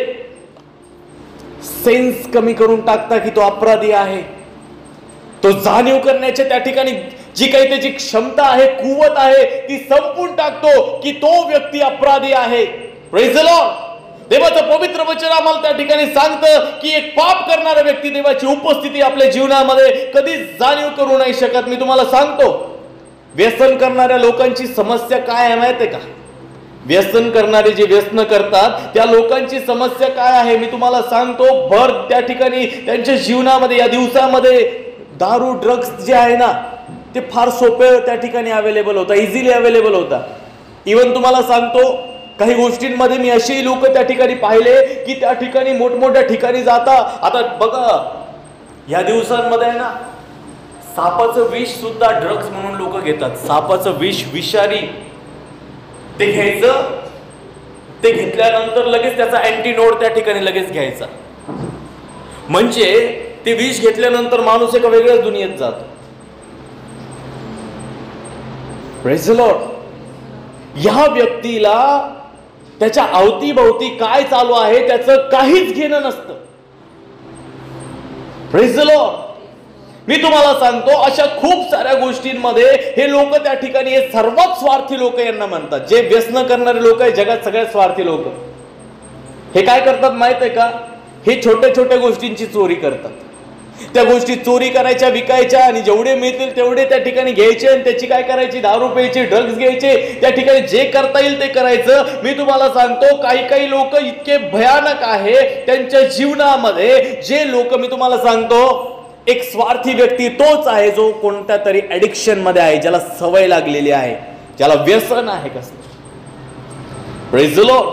सेन्स कमी करून टाकता की तो अपराधी आहे. तो जाणीव करण्याच्या त्या ठिकाणी जी काही त्याची क्षमता आहे, कुवत आहे, ती संपून टाकतो की तो व्यक्ती अपराधी आहे. Praise the Lord. देवाचं पवित्र वचन आम्हाला त्या ठिकाणी सांगतं की एक पाप करणारा व्यक्ती देवाची उपस्थिती आपल्या जीवनामध्ये कधीच जाणीव करू नाही शकत. मी तुम्हाला सांगतो, व्यसन करणाऱ्या लोकांची समस्या काय आहे माहिती आहे का? व्यसन करणारे जे व्यसन करतात त्या लोकांची समस्या काय आहे मी तुम्हाला सांगतो. भर त्या ठिकाणी त्यांच्या जीवनामध्ये या दिवसामध्ये दारू, ड्रग्स जे आहे ना, ते फार सोपे त्या ठिकाणी अवेलेबल होता, इझिली अवेलेबल होता. इवन तुम्हाला सांगतो, काही गोष्टींमध्ये मी अशी लोक त्या ठिकाणी पाहिले की त्या ठिकाणी मोठमोठ्या ठिकाणी जाता. आता बघा, या दिवसांमध्ये आहे ना, सापाचं विष सुद्धा ड्रग्स म्हणून लोक घेतात. सापाचं विष, विषारी, ते घ्यायचं, ते घेतल्यानंतर लगेच त्याचा अँटीडोट त्या ठिकाणी लगेच घ्यायचा. म्हणजे ते विष घेतल्यानंतर माणूस एका वेगळ्याच दुनियेत जातो. Praise the Lord. या व्यक्तीला त्याच्या अवतीभोवती काय चालू आहे त्याचं काहीच घेणं नसतं. Praise the Lord. मी तुम्हाला सांगतो, अशा खूप साऱ्या गोष्टींमध्ये हे लोक त्या ठिकाणी, हे सर्वात स्वार्थी लोक यांना म्हणतात. जे व्यसन करणारे लोक आहे जगात सगळ्यात स्वार्थी लोक. हे काय करतात माहित आहे का? हे छोट्या छोट्या गोष्टींची चोरी करतात. त्या गोष्टी चोरी करायच्या, विकायच्या, आणि जेवढे मिळतील तेवढे त्या ठिकाणी घ्यायचे आणि त्याची काय करायची, दारू प्यायची, ड्रग्ज घ्यायचे, त्या ठिकाणी जे करता येईल ते करायचं. मी तुम्हाला सांगतो, काही काही लोक इतके भयानक आहे त्यांच्या जीवनामध्ये. जे लोक, मी तुम्हाला सांगतो, एक स्वार्थी व्यक्ती तोच आहे जो कोणत्या तरी ऍडिक्शन मध्ये आहे, ज्याला सवय लागलेली आहे, ज्याला व्यसन आहे कसं. Praise the Lord.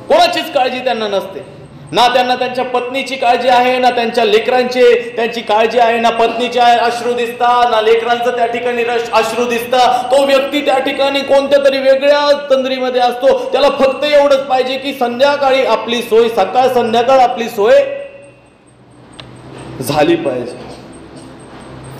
कोणाचीच काळजी त्यांना नसते. ना त्यांना त्यांच्या पत्नीची काळजी आहे, ना त्यांच्या लेकरांची त्यांची काळजी आहे. ना पत्नीच्या अश्रू दिसता, ना लेकरांचं त्या ठिकाणी अश्रू दिसता. तो व्यक्ती त्या ठिकाणी कोणत्या तरी वेगळ्या तंद्रीमध्ये असतो. त्याला फक्त एवढंच पाहिजे की संध्याकाळी आपली सोय, सकाळ संध्याकाळ आपली सोय झाली पाहिजे.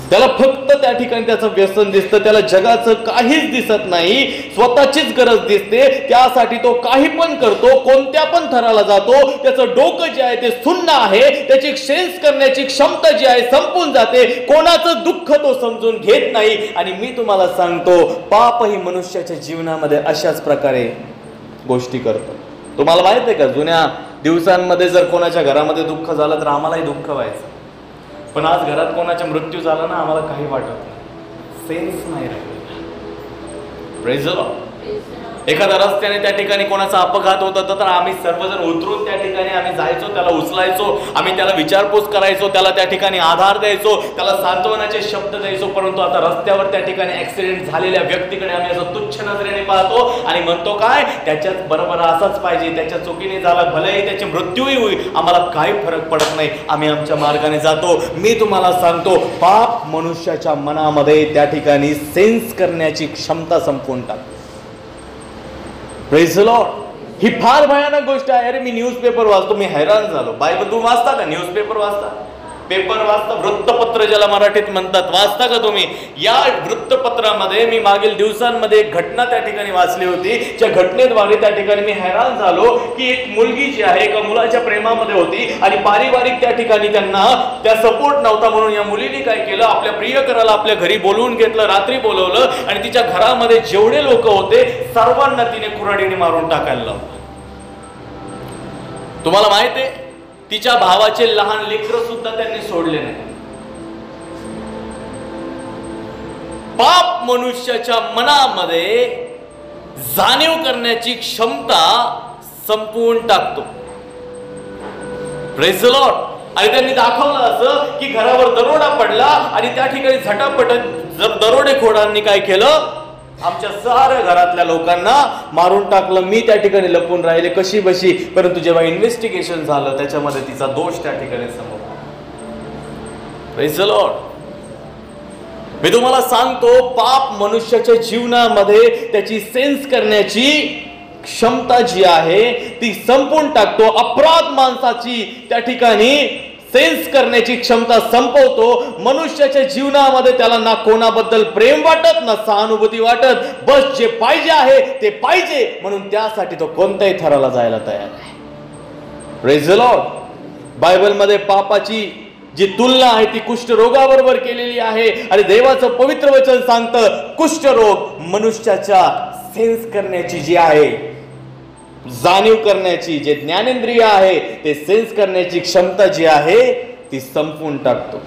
त्याला फक्त त्या ठिकाणी त्याचं व्यसन दिसतं. त्याला जगाचं काहीच दिसत नाही, स्वतःचीच गरज दिसते. त्यासाठी तो काही पण करतो, कोणत्या पण थराला जातो. त्याचं डोकं जे आहे ते शून्य आहे. त्याची सेन्स करण्याची क्षमता जी आहे संपून जाते. कोणाचं दुःख तो समजून घेत नाही. आणि मी तुम्हाला सांगतो, पाप ही मनुष्याच्या जीवनामध्ये अशाच प्रकारे गोष्टी करतो. तुम्हाला माहित आहे का, जुन्या दिवसांमध्ये जर कोणाच्या घरामध्ये दुःख झालं तर आम्हालाही दुःख व्हायचं. पण आज घरात कोणाचा मृत्यू झाला ना, आम्हाला काही वाटत नाही, सेन्स नाही राहिलेला. Praise the Lord. एखाद्या रस्त्याने त्या ठिकाणी कोणाचा अपघात होत होता तर आम्ही सर्वजण उतरून त्या ठिकाणी आम्ही जायचो, त्याला उचलायचो, आम्ही त्याला विचारपूस करायचो, त्याला त्या ठिकाणी आधार द्यायचो, त्याला सांत्वनाचे शब्द द्यायचो. परंतु आता रस्त्यावर त्या ठिकाणी ऍक्सिडेंट झालेल्या व्यक्तीकडे आम्ही असं तुच्छ नजरेने पाहतो आणि म्हणतो काय, त्याच्याच बरोबर असाच पाहिजे, त्याच्या चुकीने झाला, भलेही त्याची मृत्यूही होईल, आम्हाला काही फरक पडत नाही, आम्ही आमच्या मार्गाने जातो. मी तुम्हाला सांगतो, पाप मनुष्याच्या मनामध्ये त्या ठिकाणी सेन्स करण्याची क्षमता संपवून टाकतो. Praise the Lord. ही फार भयानक गोष्ट आहे. अरे, मी न्यूजपेपर वाचतो, मी हैराण झालो. बायबल तुम्ही वाचता का? न्यूजपेपर वाचता? पेपर वाचता? वृत्तपत्र ज्याला मराठीत म्हणतात, वाचता का तुम्ही? या वृत्तपत्रामध्ये मी मागील दिवसांमध्ये एक घटना त्या ठिकाणी वाचली होती. ज्या घटनेद्वारे त्या ठिकाणी मी हैराण झालो की एक मुलगी जी आहे एका मुलाच्या प्रेमामध्ये होती आणि पारिवारिक त्या ठिकाणी त्यांना त्या सपोर्ट नव्हता, म्हणून या मुलीने काय केलं, आपल्या प्रियकराला आपल्या घरी बोलवून घेतलं, रात्री बोलवलं आणि तिच्या घरामध्ये जेवढे लोक होते सर्वांना तिने कुऱ्हाडीने मारून टाकायला लावलं. तुम्हाला माहित आहे, तिच्या भावाचे लहान लेकरं सुद्धा त्यांनी सोडले नाही. पाप मनुष्याच्या मनामध्ये जाणीव करण्याची क्षमता संपवून टाकतो. Praise the Lord. आणि त्यांनी दाखवलं असं की घरावर दरोडा पडला आणि त्या ठिकाणी झटापट दरोडेखोरांनी काय केलं, आमच्या साऱ्या घरातल्या लोकांना मारून टाकलं. मी त्या ठिकाणी लपून राहिले कशी बशी. परंतु जेव्हा इन्व्हेस्टिगेशन झालं त्याच्यामध्ये तिचा दोष त्या ठिकाणी समोर आला. Praise the Lord. मी तुम्हाला सांगतो, पाप मनुष्याच्या जीवनामध्ये त्याची सेन्स करण्याची क्षमता जी आहे ती संपून टाकतो. अपराध माणसाची त्या ठिकाणी सेन्स करण्याची क्षमता संपवतो. मनुष्याच्या जीवनामध्ये त्याला ना कोणाबद्दल प्रेम वाटत, ना सहानुभूती वाटत. बस जे पाहिजे आहे ते पाहिजे, म्हणून त्यासाठी तो कोणत्याही थराला जायला तयार आहे. Praise the Lord. बायबलमध्ये पापाची जी तुलना आहे ती कुष्ठरोगाबरोबर केलेली आहे. आणि देवाचं पवित्र वचन सांगतं कुष्ठरोग मनुष्याच्या सेन्स करण्याची जी आहे, जाणीव करण्याची जे ज्ञानेंद्रिय आहे ते सेन्स करण्याची क्षमता जी आहे ती संपवून टाकतो.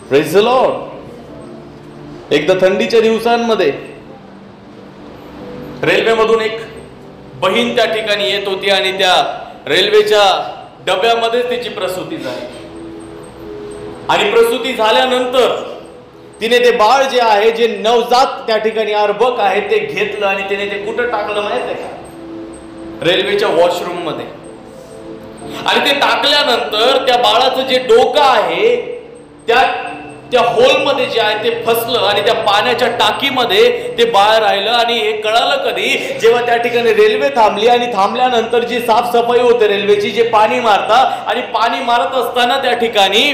Praise the Lord. एकदा थंडीच्या दिवसांमध्ये रेल्वेमधून एक बहीण त्या ठिकाणी येत होती आणि त्या रेल्वेच्या डब्यामध्ये तिची प्रसूती झाली. आणि प्रसूती झाल्यानंतर तिने ते बाळ जे आहे, जे नवजात त्या ठिकाणी अर्भक आहे, ते घेतलं आणि तिने ते कुठं टाकलं माहित आहे का? रेल्वेच्या वॉशरूम मध्ये. आणि ते टाकल्यानंतर त्या बाळाचं जे डोकं आहे त्या होलमध्ये जे आहे ते फसलं आणि त्या पाण्याच्या टाकीमध्ये ते बाळ राहिलं. आणि हे कळालं कधी? जेव्हा त्या ठिकाणी रेल्वे थांबली आणि थांबल्यानंतर जी साफसफाई होते रेल्वेची, जे पाणी मारतात आणि पाणी मारत असताना त्या ठिकाणी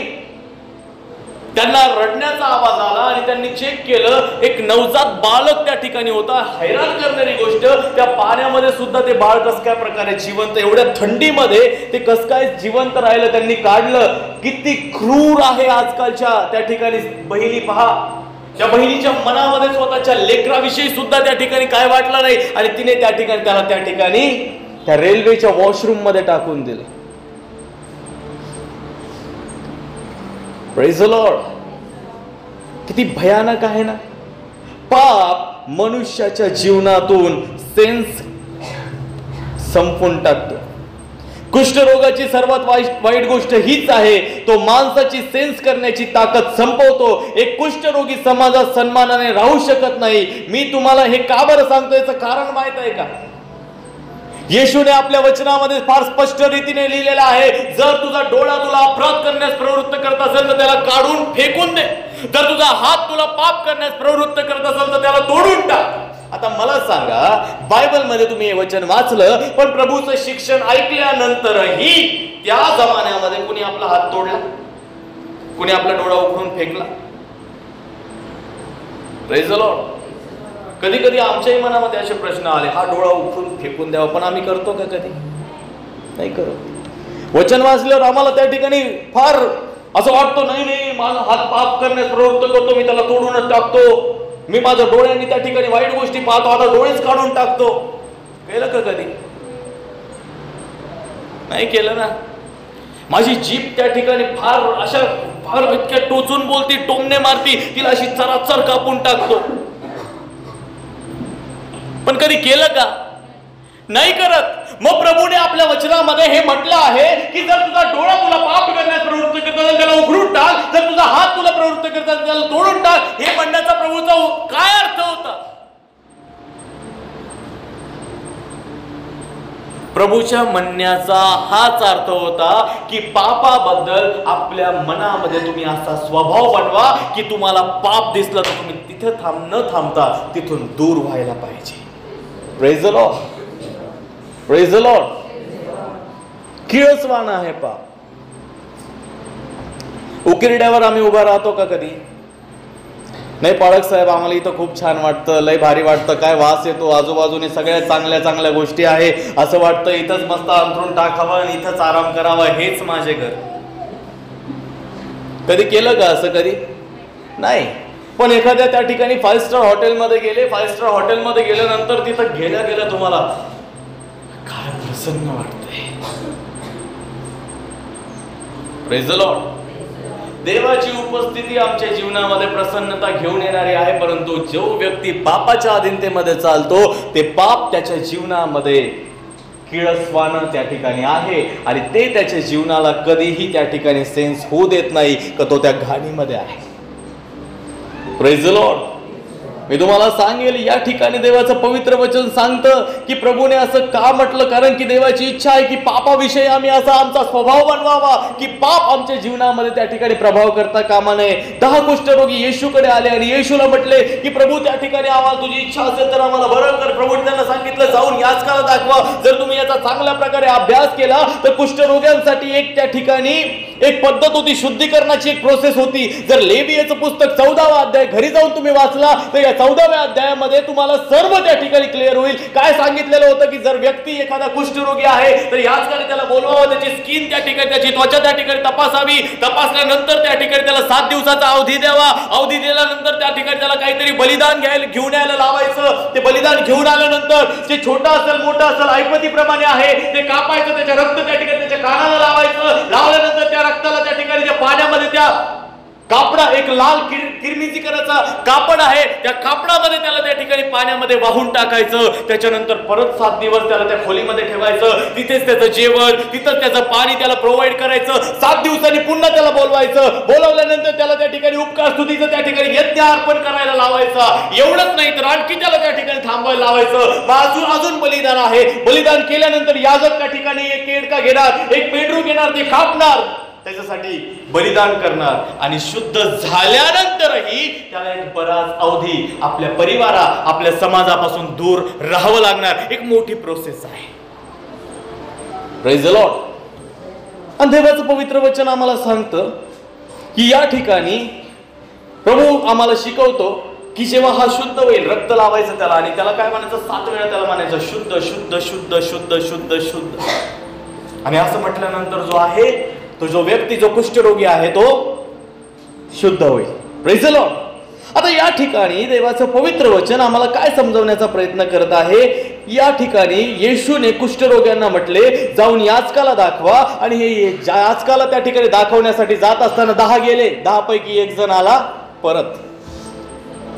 त्यांना रडण्याचा आवाज आला आणि त्यांनी चेक केलं, एक नवजात बालक त्या ठिकाणी होता. हैराण करणारी गोष्ट, त्या पाण्यामध्ये सुद्धा ते बाळ कस काय प्रकारे जिवंत, एवढ्या थंडीमध्ये ते कस काय जिवंत राहिलं. त्यांनी काढलं. किती क्रूर आहे आजकालच्या त्या ठिकाणी बहिणी. पहा, त्या बहिणीच्या मनामध्ये स्वतःच्या लेकराविषयी सुद्धा त्या ठिकाणी काय वाटलं नाही आणि तिने त्या ठिकाणी त्याला त्या ठिकाणी त्या रेल्वेच्या वॉशरूम मध्ये टाकून दिलं. Praise the Lord. किती भयानक आहे ना. पाप मनुष्याच्या जीवनातून सेन्स संपून टाकतो. कुष्ठरोगाची सर्वात वाईट गोष्ट हीच आहे, तो माणसाची सेन्स करण्याची ताकद संपवतो. एक कुष्ठरोगी समाजात सन्मानाने राहू शकत नाही. मी तुम्हाला हे का बरं सांगतो, याचं कारण माहित आहे का? येशूने आपल्या वचनामध्ये फार स्पष्ट रीतीने लिहिलेलं आहे, जर तुझा डोळा तुला अपराध करण्यास प्रवृत्त करत असेल तर त्याला काढून फेकून दे. जर तुझा हात तुला पाप करण्यास प्रवृत्त करत असेल तर त्याला तोडून टाक. आता मला सांगा, बायबल मध्ये तुम्ही हे वचन वाचलं, पण प्रभूचं शिक्षण ऐकल्यानंतरही त्या जमान्यामध्ये कुणी आपला हात तोडला? कुणी आपला डोळा उघडून फेकला? Praise the Lord. कधी कधी आमच्याही मनामध्ये असे प्रश्न आले, हा डोळा उघडून फेकून द्यावा, पण आम्ही करतो का? कधी नाही करत. वचन वाचल्यावर आम्हाला त्या ठिकाणी फार असं वाटतं, नाही नाही, माझा हात पाप करण्यास प्रवृत्त करतो, मी त्याला तोडूनच टाकतो. मी माझ्या डोळ्यांनी त्या ठिकाणी वाईट गोष्टी पाहतो, आता डोळेच काढून टाकतो. केलं का कधी? नाही केलं ना. माझी जीभ त्या ठिकाणी फार इतक्या टोचून बोलती, टोमणे मारती, तिला अशी चराचर कापून टाकतो. पण कधी केलं का? नाही करत. मग प्रभूने आपल्या वचनामध्ये हे म्हटलं आहे की जर तुझा डोळा तुला पाप करण्यास प्रवृत्त करत असेल त्याला उघडून टाक, जर तुझा हात तुला प्रवृत्त करत असेल त्याला तोडून टाक. हे म्हणण्याचा प्रभूचा काय अर्थ होता? प्रभूच्या म्हणण्याचा हाच अर्थ होता की पापाबद्दल आपल्या मनामध्ये तुम्ही असा स्वभाव बनवा की तुम्हाला पाप दिसलं तर तुम्ही तिथे न थांबता तिथून दूर व्हायला पाहिजे. Praise the Lord. Praise the Lord. किळसवाणा आहे पाप. उकिरड्यावर आम्ही उभा राहतो का कधी? नाही पाळक साहेब, आम्हाला इथं खूप छान वाटतं, लय भारी वाटतं, काय वास येतो, आजूबाजूने सगळ्या चांगल्या चांगल्या गोष्टी आहे, असं वाटतं इथंच मस्त अंथरून टाकावं आणि इथंच आराम करावा, हेच माझे घर. कधी केलं का असं? कधी नाही. पण एखाद्या त्या ठिकाणी 5 स्टार हॉटेलमध्ये गेले, 5 स्टार हॉटेलमध्ये गेल्यानंतर तिथं गेल्या तुम्हाला काय प्रसन्न वाटतंय. Praise the Lord. देवाची उपस्थिती आमच्या जीवनामध्ये प्रसन्नता घेऊन येणारी आहे, परंतु जो व्यक्ती पापाच्या अधीनतेमध्ये चालतो ते पाप त्याच्या जीवनामध्ये किळसवाणं त्या ठिकाणी आहे आणि ते त्याच्या जीवनाला कधीही त्या ठिकाणी सेन्स होऊ देत नाही का तो त्या घाणीमध्ये आहे. Praise the Lord. मी तुम्हाला सांगेल, या ठिकाणी देवाचं पवित्र वचन सांगतं की प्रभूने असं का म्हटलं, कारण की देवाची इच्छा आहे की पापाविषयी आम्ही असा आमचा स्वभाव बनवावा की पाप आमच्या जीवनामध्ये त्या ठिकाणी प्रभाव करता कामा नये. 10 कुष्ठरोगी येशूकडे आले आणि येशूला म्हटले की प्रभू त्या ठिकाणी आम्हाला तुझी इच्छा असेल तर आम्हाला बरं कर. प्रभूने त्यांना सांगितलं, जाऊन याचकाला दाखवा. जर तुम्ही याचा चांगल्या प्रकारे अभ्यास केला तर कुष्ठरोग्यांसाठी एक त्या ठिकाणी एक पद्धत होती, शुद्धीकरणाची एक प्रोसेस होती. जर लेवियाचं पुस्तक 14वा अध्याय घरी जाऊन तुम्ही वाचला तर या 14व्या अध्यायामध्ये तुम्हाला सर्व त्या ठिकाणी क्लिअर होईल. काय सांगितलेलं होतं की जर व्यक्ती एखादा कुष्ठरोगी आहे तर याच काळी त्याला बोलवावं, त्याची स्किन त्या ठिकाणी, त्याची त्वचा त्या ठिकाणी तपासावी, तपासल्यानंतर त्या ठिकाणी त्याला 7 दिवसाचा अवधी द्यावा. अवधी दिल्यानंतर त्या ठिकाणी त्याला काहीतरी बलिदान घेऊन यायला लावायचं. ते बलिदान घेऊन आल्यानंतर ते छोटा असेल मोठा असेल ऐपतीप्रमाणे आहे ते कापायचं, त्याच्या रक्त त्या ठिकाणी त्याच्या कानाला लावायचं. लावल्यानंतर त्या रक्ताला त्या ठिकाणी त्या पाण्यामध्ये त्या कापडा, एक लाल किरमिजी करायचा कापड आहे, त्या कापडामध्ये त्याला त्या ठिकाणी पाण्यामध्ये वाहून टाकायचं. त्याच्यानंतर परत 7 दिवस त्याला त्या खोलीमध्ये ठेवायचं. तिथेच त्याचं जेवण, तिथंच त्याचं पाणी त्याला प्रोव्हाइड करायचं. 7 दिवसांनी पुन्हा त्याला बोलवायचं. बोलवल्यानंतर त्याला त्या ठिकाणी उपकार स्तुतीचं त्या ठिकाणी यज्ञ अर्पण करायला लावायचा. एवढंच नाही तर आणखी त्याला त्या ठिकाणी थांबायला लावायचं. अजून बलिदान आहे. बलिदान केल्यानंतर याजक त्या ठिकाणी एक केडका घेणार, एक पेंढरू घेणार, ते कापणार, त्याच्यासाठी बलिदान करणार आणि शुद्ध झाल्यानंतरही त्याला एक बराच अवधी आपल्या परिवारा, आपल्या समाजापासून दूर राहावं लागणार. एक मोठी प्रोसेस आहे. Praise the Lord. आणि देवाचं पवित्र वचन आम्हाला सांगतं की या ठिकाणी प्रभू आम्हाला शिकवतो की जेव्हा हा शुद्ध होईल, रक्त लावायचं त्याला आणि त्याला काय म्हणायचं, 7 वेळा त्याला म्हणायचं शुद्ध शुद्ध शुद्ध शुद्ध शुद्ध शुद्ध. आणि असं म्हटल्यानंतर जो आहे तो जो व्यक्ती, जो कुष्ठरोगी आहे तो शुद्ध होईल. Praise the Lord. आता या ठिकाणी देवाचं पवित्र वचन आम्हाला काय समजवण्याचा प्रयत्न करत आहे. या ठिकाणी येशूने कुष्ठरोग्यांना म्हटले जाऊन याचकाला दाखवा. आणि हे याचकाला त्या ठिकाणी दाखवण्यासाठी जात असताना 10 गेले. 10 पैकी 1 जण आला परत.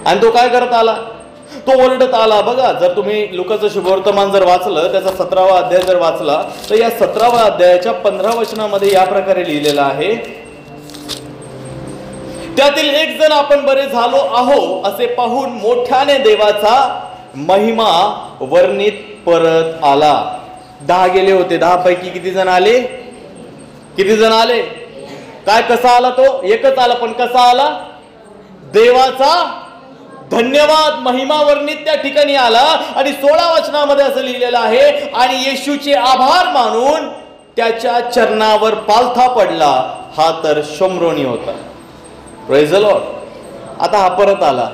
आणि तो काय करत आला, तो ओरडत आला. बघा, जर तुम्ही लुकाचं शुभवर्तमान जर वाचलं, त्याचा 17वा अध्याय जर वाचला तर या 17व्या अध्यायाच्या 15 वचनामध्ये या प्रकारे लिहिलेलं आहे, त्यातील 1 जण आपण बरे झालो आहो असे पाहून मोठ्याने देवाचा महिमा वर्णित परत आला. 10 गेले होते. 10 पैकी किती जण आले? किती जण आले? काय, कसा आला तो? एकच आला, पण कसा आला? देवाचा धन्यवाद, महिमा वर्णित त्या ठिकाणी आला. आणि 16 वचनामध्ये असं लिहिलेलं आहे, आणि येशूचे आभार मानून त्याच्या चरणावर पालथा पडला. हा तर शोम्रोनी होता. Praise the Lord. आता हा परत आला.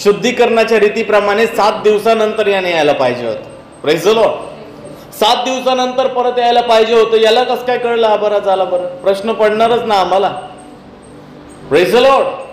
शुद्धीकरणाच्या रीतीप्रमाणे 7 दिवसानंतर याने यायला पाहिजे होतं. Praise the Lord. 7 दिवसानंतर परत यायला पाहिजे होतं. याला कसं काय कळलं हा बरा झाला? बरं, प्रश्न पडणारच ना आम्हाला. Praise the Lord.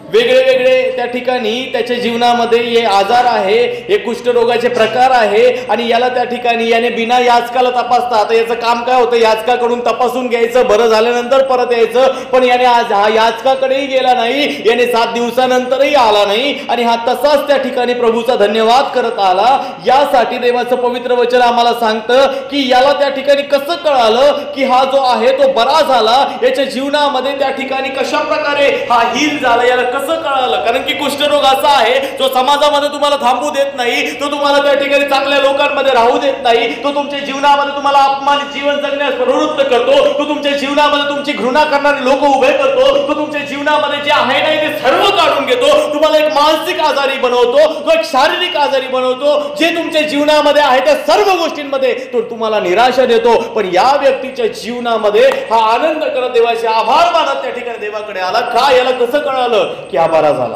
वेगळे वेगळे त्या ठिकाणी त्याच्या जीवनामध्ये हे आजार आहे, हे कुष्ठरोगाचे प्रकार आहे. आणि याला त्या ठिकाणी याने बिना याचकाला तपासता, आता याचं काम काय होतं, याचकाकडून तपासून घ्यायचं, बरं झाल्यानंतर परत यायचं. पण याने आज हा याचकाकडेही गेला नाही, याने 7 दिवसानंतरही आला नाही. आणि हा तसाच त्या ठिकाणी प्रभूचा धन्यवाद करत आला. यासाठी देवाचं पवित्र वचन आम्हाला सांगतं की याला त्या ठिकाणी कसं कळालं की हा जो आहे तो बरा झाला. याच्या जीवनामध्ये त्या ठिकाणी कशा प्रकारे हा हील झाला, याला कसं कळालं? कारण की कुष्ठरोग असा आहे जो समाजामध्ये तुम्हाला थांबू देत नाही, तो तुम्हाला त्या ठिकाणी चांगल्या लोकांमध्ये राहू देत नाही, तो तुमच्या जीवनामध्ये तुम्हाला अपमानित जीवन जगण्यास प्रवृत्त करतो, तो तुमच्या जीवनामध्ये तुमची घृणा करणारे लोक उभे करतो, तो तुमच्या जीवनामध्ये जे आहे नाही ते सर्व काढून घेतो, तुम्हाला एक मानसिक आजारी बनवतो, तो एक शारीरिक आजारी बनवतो. जे तुमच्या जीवनामध्ये आहे त्या सर्व गोष्टींमध्ये तो तुम्हाला निराशा देतो. पण या व्यक्तीच्या जीवनामध्ये हा आनंद करत देवाचे आभार मानत त्या ठिकाणी देवाकडे आला. का? याला कसं कळालं की हा बरा झाला?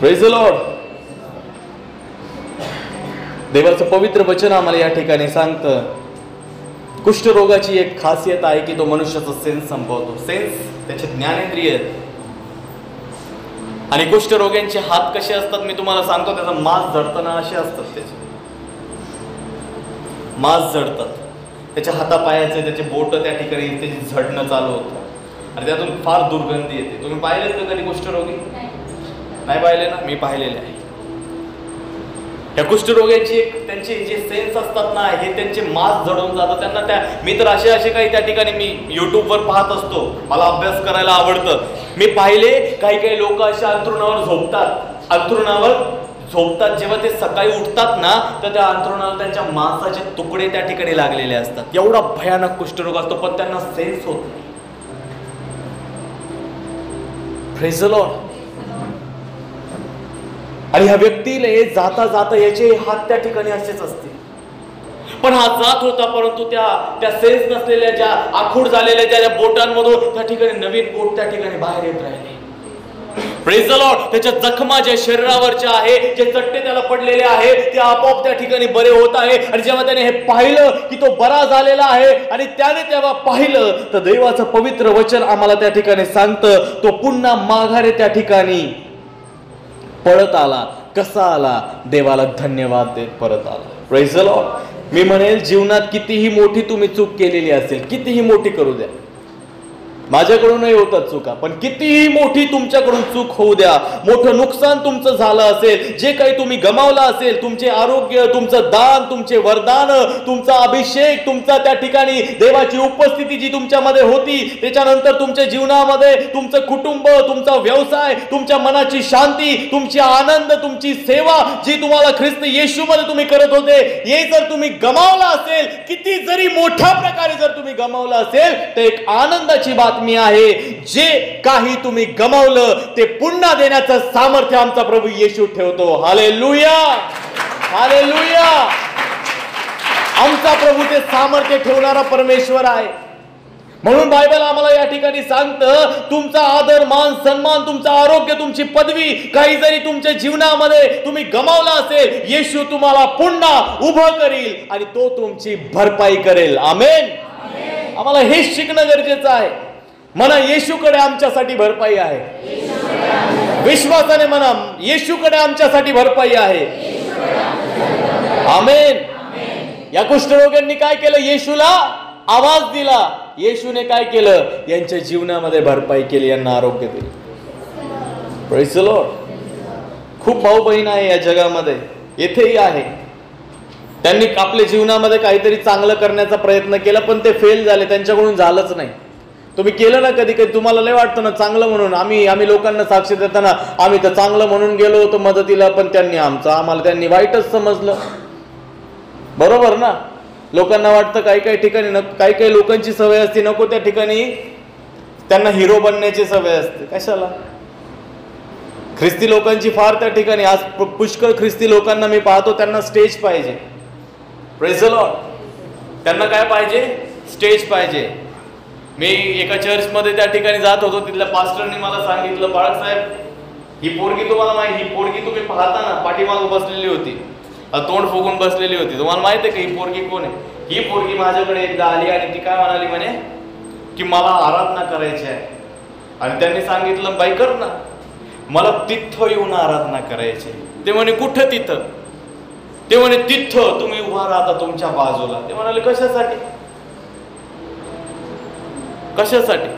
Praise the Lord. देवाचं पवित्र वचन आम्हाला या ठिकाणी सांगतं कुष्ठरोगाची एक खासियत आहे की तो मनुष्याचा सेन्स संपवतो. सेन्स, त्याचे ज्ञानेंद्रिय. आणि कुष्ठरोग्यांचे हात कसे असतात मी तुम्हाला सांगतो, त्याचा मांस जडताना असे असतात, त्याचे मांस जडतात, त्याच्या हातापायाचे त्याचे बोट त्या ठिकाणी त्याची झडणं चालू होतं आणि त्यातून फार दुर्गंधी येते. तुम्ही पाहिलेत का कधी कुष्ठरोगी? नाही पाहिले ना? मी पाहिलेले आहे. या कुष्ठरोग्यांची एक त्यांचे जे सेन्स असतात ना, हे त्यांचे मांस जडून जातात त्यांना. त्या मी तर असे काही त्या ठिकाणी मी युट्यूबवर पाहत असतो, मला अभ्यास करायला आवडतं. मी पाहिले काही लोक अशा अंथरुणावर झोपतात. जेव्हा ते सकाळी उठतात ना तर त्या अंथरुणाला त्यांच्या मांसाचे तुकडे त्या ठिकाणी लागलेले असतात. एवढा भयानक कुष्ठरोग असतो, पण त्यांना सेन्स होत नाही. Praise the Lord. आणि ह्या व्यक्तीला जाता जाता याचे हात त्या ठिकाणी असेच असते, पण हा जात होता, परंतु त्या सेन्स नसलेल्या ज्या आखूड झालेल्या त्या बोटांमधून त्या ठिकाणी नवीन बोट त्या ठिकाणी बाहेर येत राहिले. Praise the Lord. त्याच्या जखमा ज्या शरीरावरच्या आहे, जे चट्टे त्याला पडलेले आहे, ते आपोआप त्या ठिकाणी बरे होत आहे. आणि जेव्हा त्याने हे पाहिलं की तो बरा झालेला आहे आणि त्याने तेव्हा पाहिलं तर देवाचं पवित्र वचन आम्हाला त्या ठिकाणी सांगतं, तो पुन्हा माघारे त्या ठिकाणी पळत आला. कसा आला? देवाला धन्यवाद देत परत आला. Praise the Lord. मी म्हणेल, जीवनात कितीही मोठी तुम्ही चूक केलेली असेल, कितीही मोठी करू द्या, माझ्याकडूनही होतात चुका, पण कितीही मोठी तुमच्याकडून चूक होऊ द्या, मोठं नुकसान तुमचं झालं असेल, जे काही तुम्ही गमावलं असेल, तुमचे आरोग्य, तुमचं दान, तुमचे वरदान, तुमचा अभिषेक, तुमचा त्या ठिकाणी देवाची उपस्थिती जी तुमच्यामध्ये होती, त्याच्यानंतर तुमच्या जीवनामध्ये तुमचं कुटुंब, तुमचा व्यवसाय, तुमच्या मनाची शांती, तुमची आनंद, तुमची सेवा जी तुम्हाला ख्रिस्त येशूमध्ये तुम्ही करत होते, हे जर तुम्ही गमावलं असेल, किती जरी मोठ्या प्रकारे जर तुम्ही गमावलं असेल, तर एक आनंदाची बातमी आहे, जे काही तुम्ही गमावलं ते पुन्हा देण्याचं सामर्थ्य आमचा प्रभू येशू ठेवतो. Hallelujah, hallelujah. आमचा प्रभू ते सामर्थ्य ठेवणारा परमेश्वर आहे. म्हणून बायबल आम्हाला या ठिकाणी सांगतं, तुमचा आदर, मान, सन्मान, तुमचं आरोग्य, तुमची पदवी, काही जरी तुमच्या जीवनामध्ये तुम्ही गमावलं असेल, येशू तुम्हाला पुन्हा उभं करील आणि तो तुमची भरपाई करेल. आमेन. आम्हाला हेच शिकणं गरजेचं आहे. म्हणा, येशूकडे आमच्यासाठी भरपाई आहे. विश्वासाने म्हणा, येशूकडे आमच्यासाठी भरपाई आहे. आमेन. या कुष्ठरोग्यांनी काय केलं? येशूला आवाज दिला. येशूने काय केलं? यांच्या जीवनामध्ये भरपाई केली, यांना आरोग्य दिले. Praise the Lord. खूप भाऊ बहीण आहे या जगामध्ये, येथेही आहे. त्यांनी आपल्या जीवनामध्ये काहीतरी चांगलं करण्याचा प्रयत्न केला, पण ते फेल झाले, त्यांच्याकडून झालंच नाही. तुम्ही केलं ना कधी कधी, तुम्हाला लय वाटतं ना चांगलं म्हणून, आम्ही लोकांना साक्ष देताना आम्ही तर चांगलं म्हणून गेलो होतो मदतीला, पण त्यांनी वाईटच समजलं. बरोबर ना? लोकांना वाटतं काही ठिकाणी, काही लोकांची सवय असते, नको त्या ठिकाणी त्यांना हिरो बनण्याची सवय असते. कशाला? ख्रिस्ती लोकांची फार त्या ठिकाणी, आज पुष्कळ ख्रिस्ती लोकांना मी पाहतो, त्यांना स्टेज पाहिजे. Praise the Lord. त्यांना काय पाहिजे? स्टेज पाहिजे. मी एका चर्चमध्ये त्या ठिकाणी जात होतो, तिथल्या पास्टरने मला सांगितलं, बाळासाहेब, ही पोरगी तुम्हाला माहिती, ही पोरगी तुम्ही पाहता ना, पाठीमागं बसलेली होती, तोंड फुगून बसलेली होती, तुम्हाला माहिती आहे का ही पोरगी कोण आहे? ही पोरगी माझ्याकडे एकदा आली आणि ती काय म्हणाली, म्हणे की मला आराधना करायची आहे. आणि त्यांनी सांगितलं, बाई कर ना. मला तिथं येऊन आराधना करायची. ते म्हणे, कुठं तिथं? ते म्हणे, तिथं तुम्ही उभा राहता तुमच्या बाजूला. ते म्हणाले, कशासाठी? कशासाठी?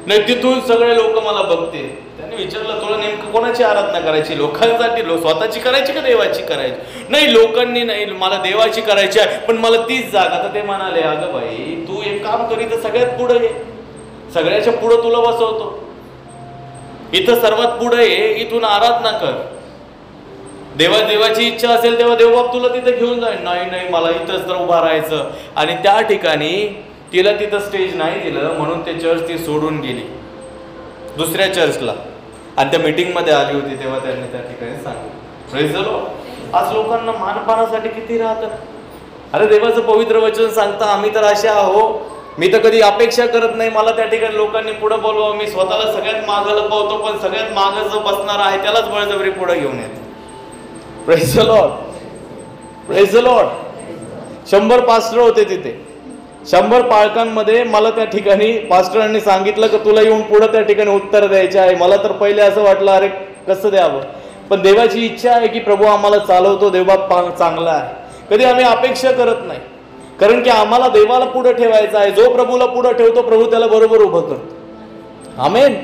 नाही, तिथून सगळे लोक मला बघतील. त्यांनी विचारलं, तुला नेमकं कोणाची आराधना करायची? लोकांसाठी, स्वतःची करायची का देवाची करायची? नाही, लोकांनी नाही, मला देवाची करायची आहे, पण मला तीच जागा. तर ते म्हणाले, अगं बाई, तू एक काम कर, इथं सगळ्यात पुढे ये, सगळ्याच्या पुढं तुला बसवतो, इथं सर्वात पुढे ये, इथून आराधना कर. देवाची इच्छा असेल तेव्हा देवबाप तुला तिथं घेऊन जाईल. नाही, मला इथंच तर उभा राहायचं. आणि त्या ठिकाणी तिला तिथं स्टेज नाही दिलं, म्हणून ते चर्च ती सोडून गेली दुसऱ्या चर्चला. आणि त्या मीटिंगमध्ये आली होती तेव्हा त्यांनी त्या ठिकाणी सांगितलं. Praise the Lord. आज लोकांना मानपानासाठी किती राहतं. अरे, देवाचं पवित्र वचन सांगता, आम्ही तर असे आहो, मी तर कधी अपेक्षा करत नाही मला त्या ठिकाणी लोकांनी पुढे बोलवावं. मी स्वतःला सगळ्यात मागं लपवतो, पण सगळ्यात मागं जो बसणार आहे त्यालाच बळजबरी पुढे घेऊन येतो. Praise the Lord. Praise the Lord. 100 pastor होते तिथे. 100 पालकांमध्ये मला त्या ठिकाणी पास्टरांनी सांगितलं की तुला येऊन पुढे त्या ठिकाणी उत्तर द्यायचे आहे. मला तर पहिले असं वाटलं, अरे कसं द्यावं, पण देवाची इच्छा आहे की प्रभू आम्हाला चालवतो, देवबाप चांगला आहे. कधी आम्ही अपेक्षा करत नाही, कारण की आम्हाला देवाला पुढे ठेवायचं आहे. जो प्रभूला पुढे ठेवतो, प्रभू त्याला बरोबर उभं करतो. आमेन.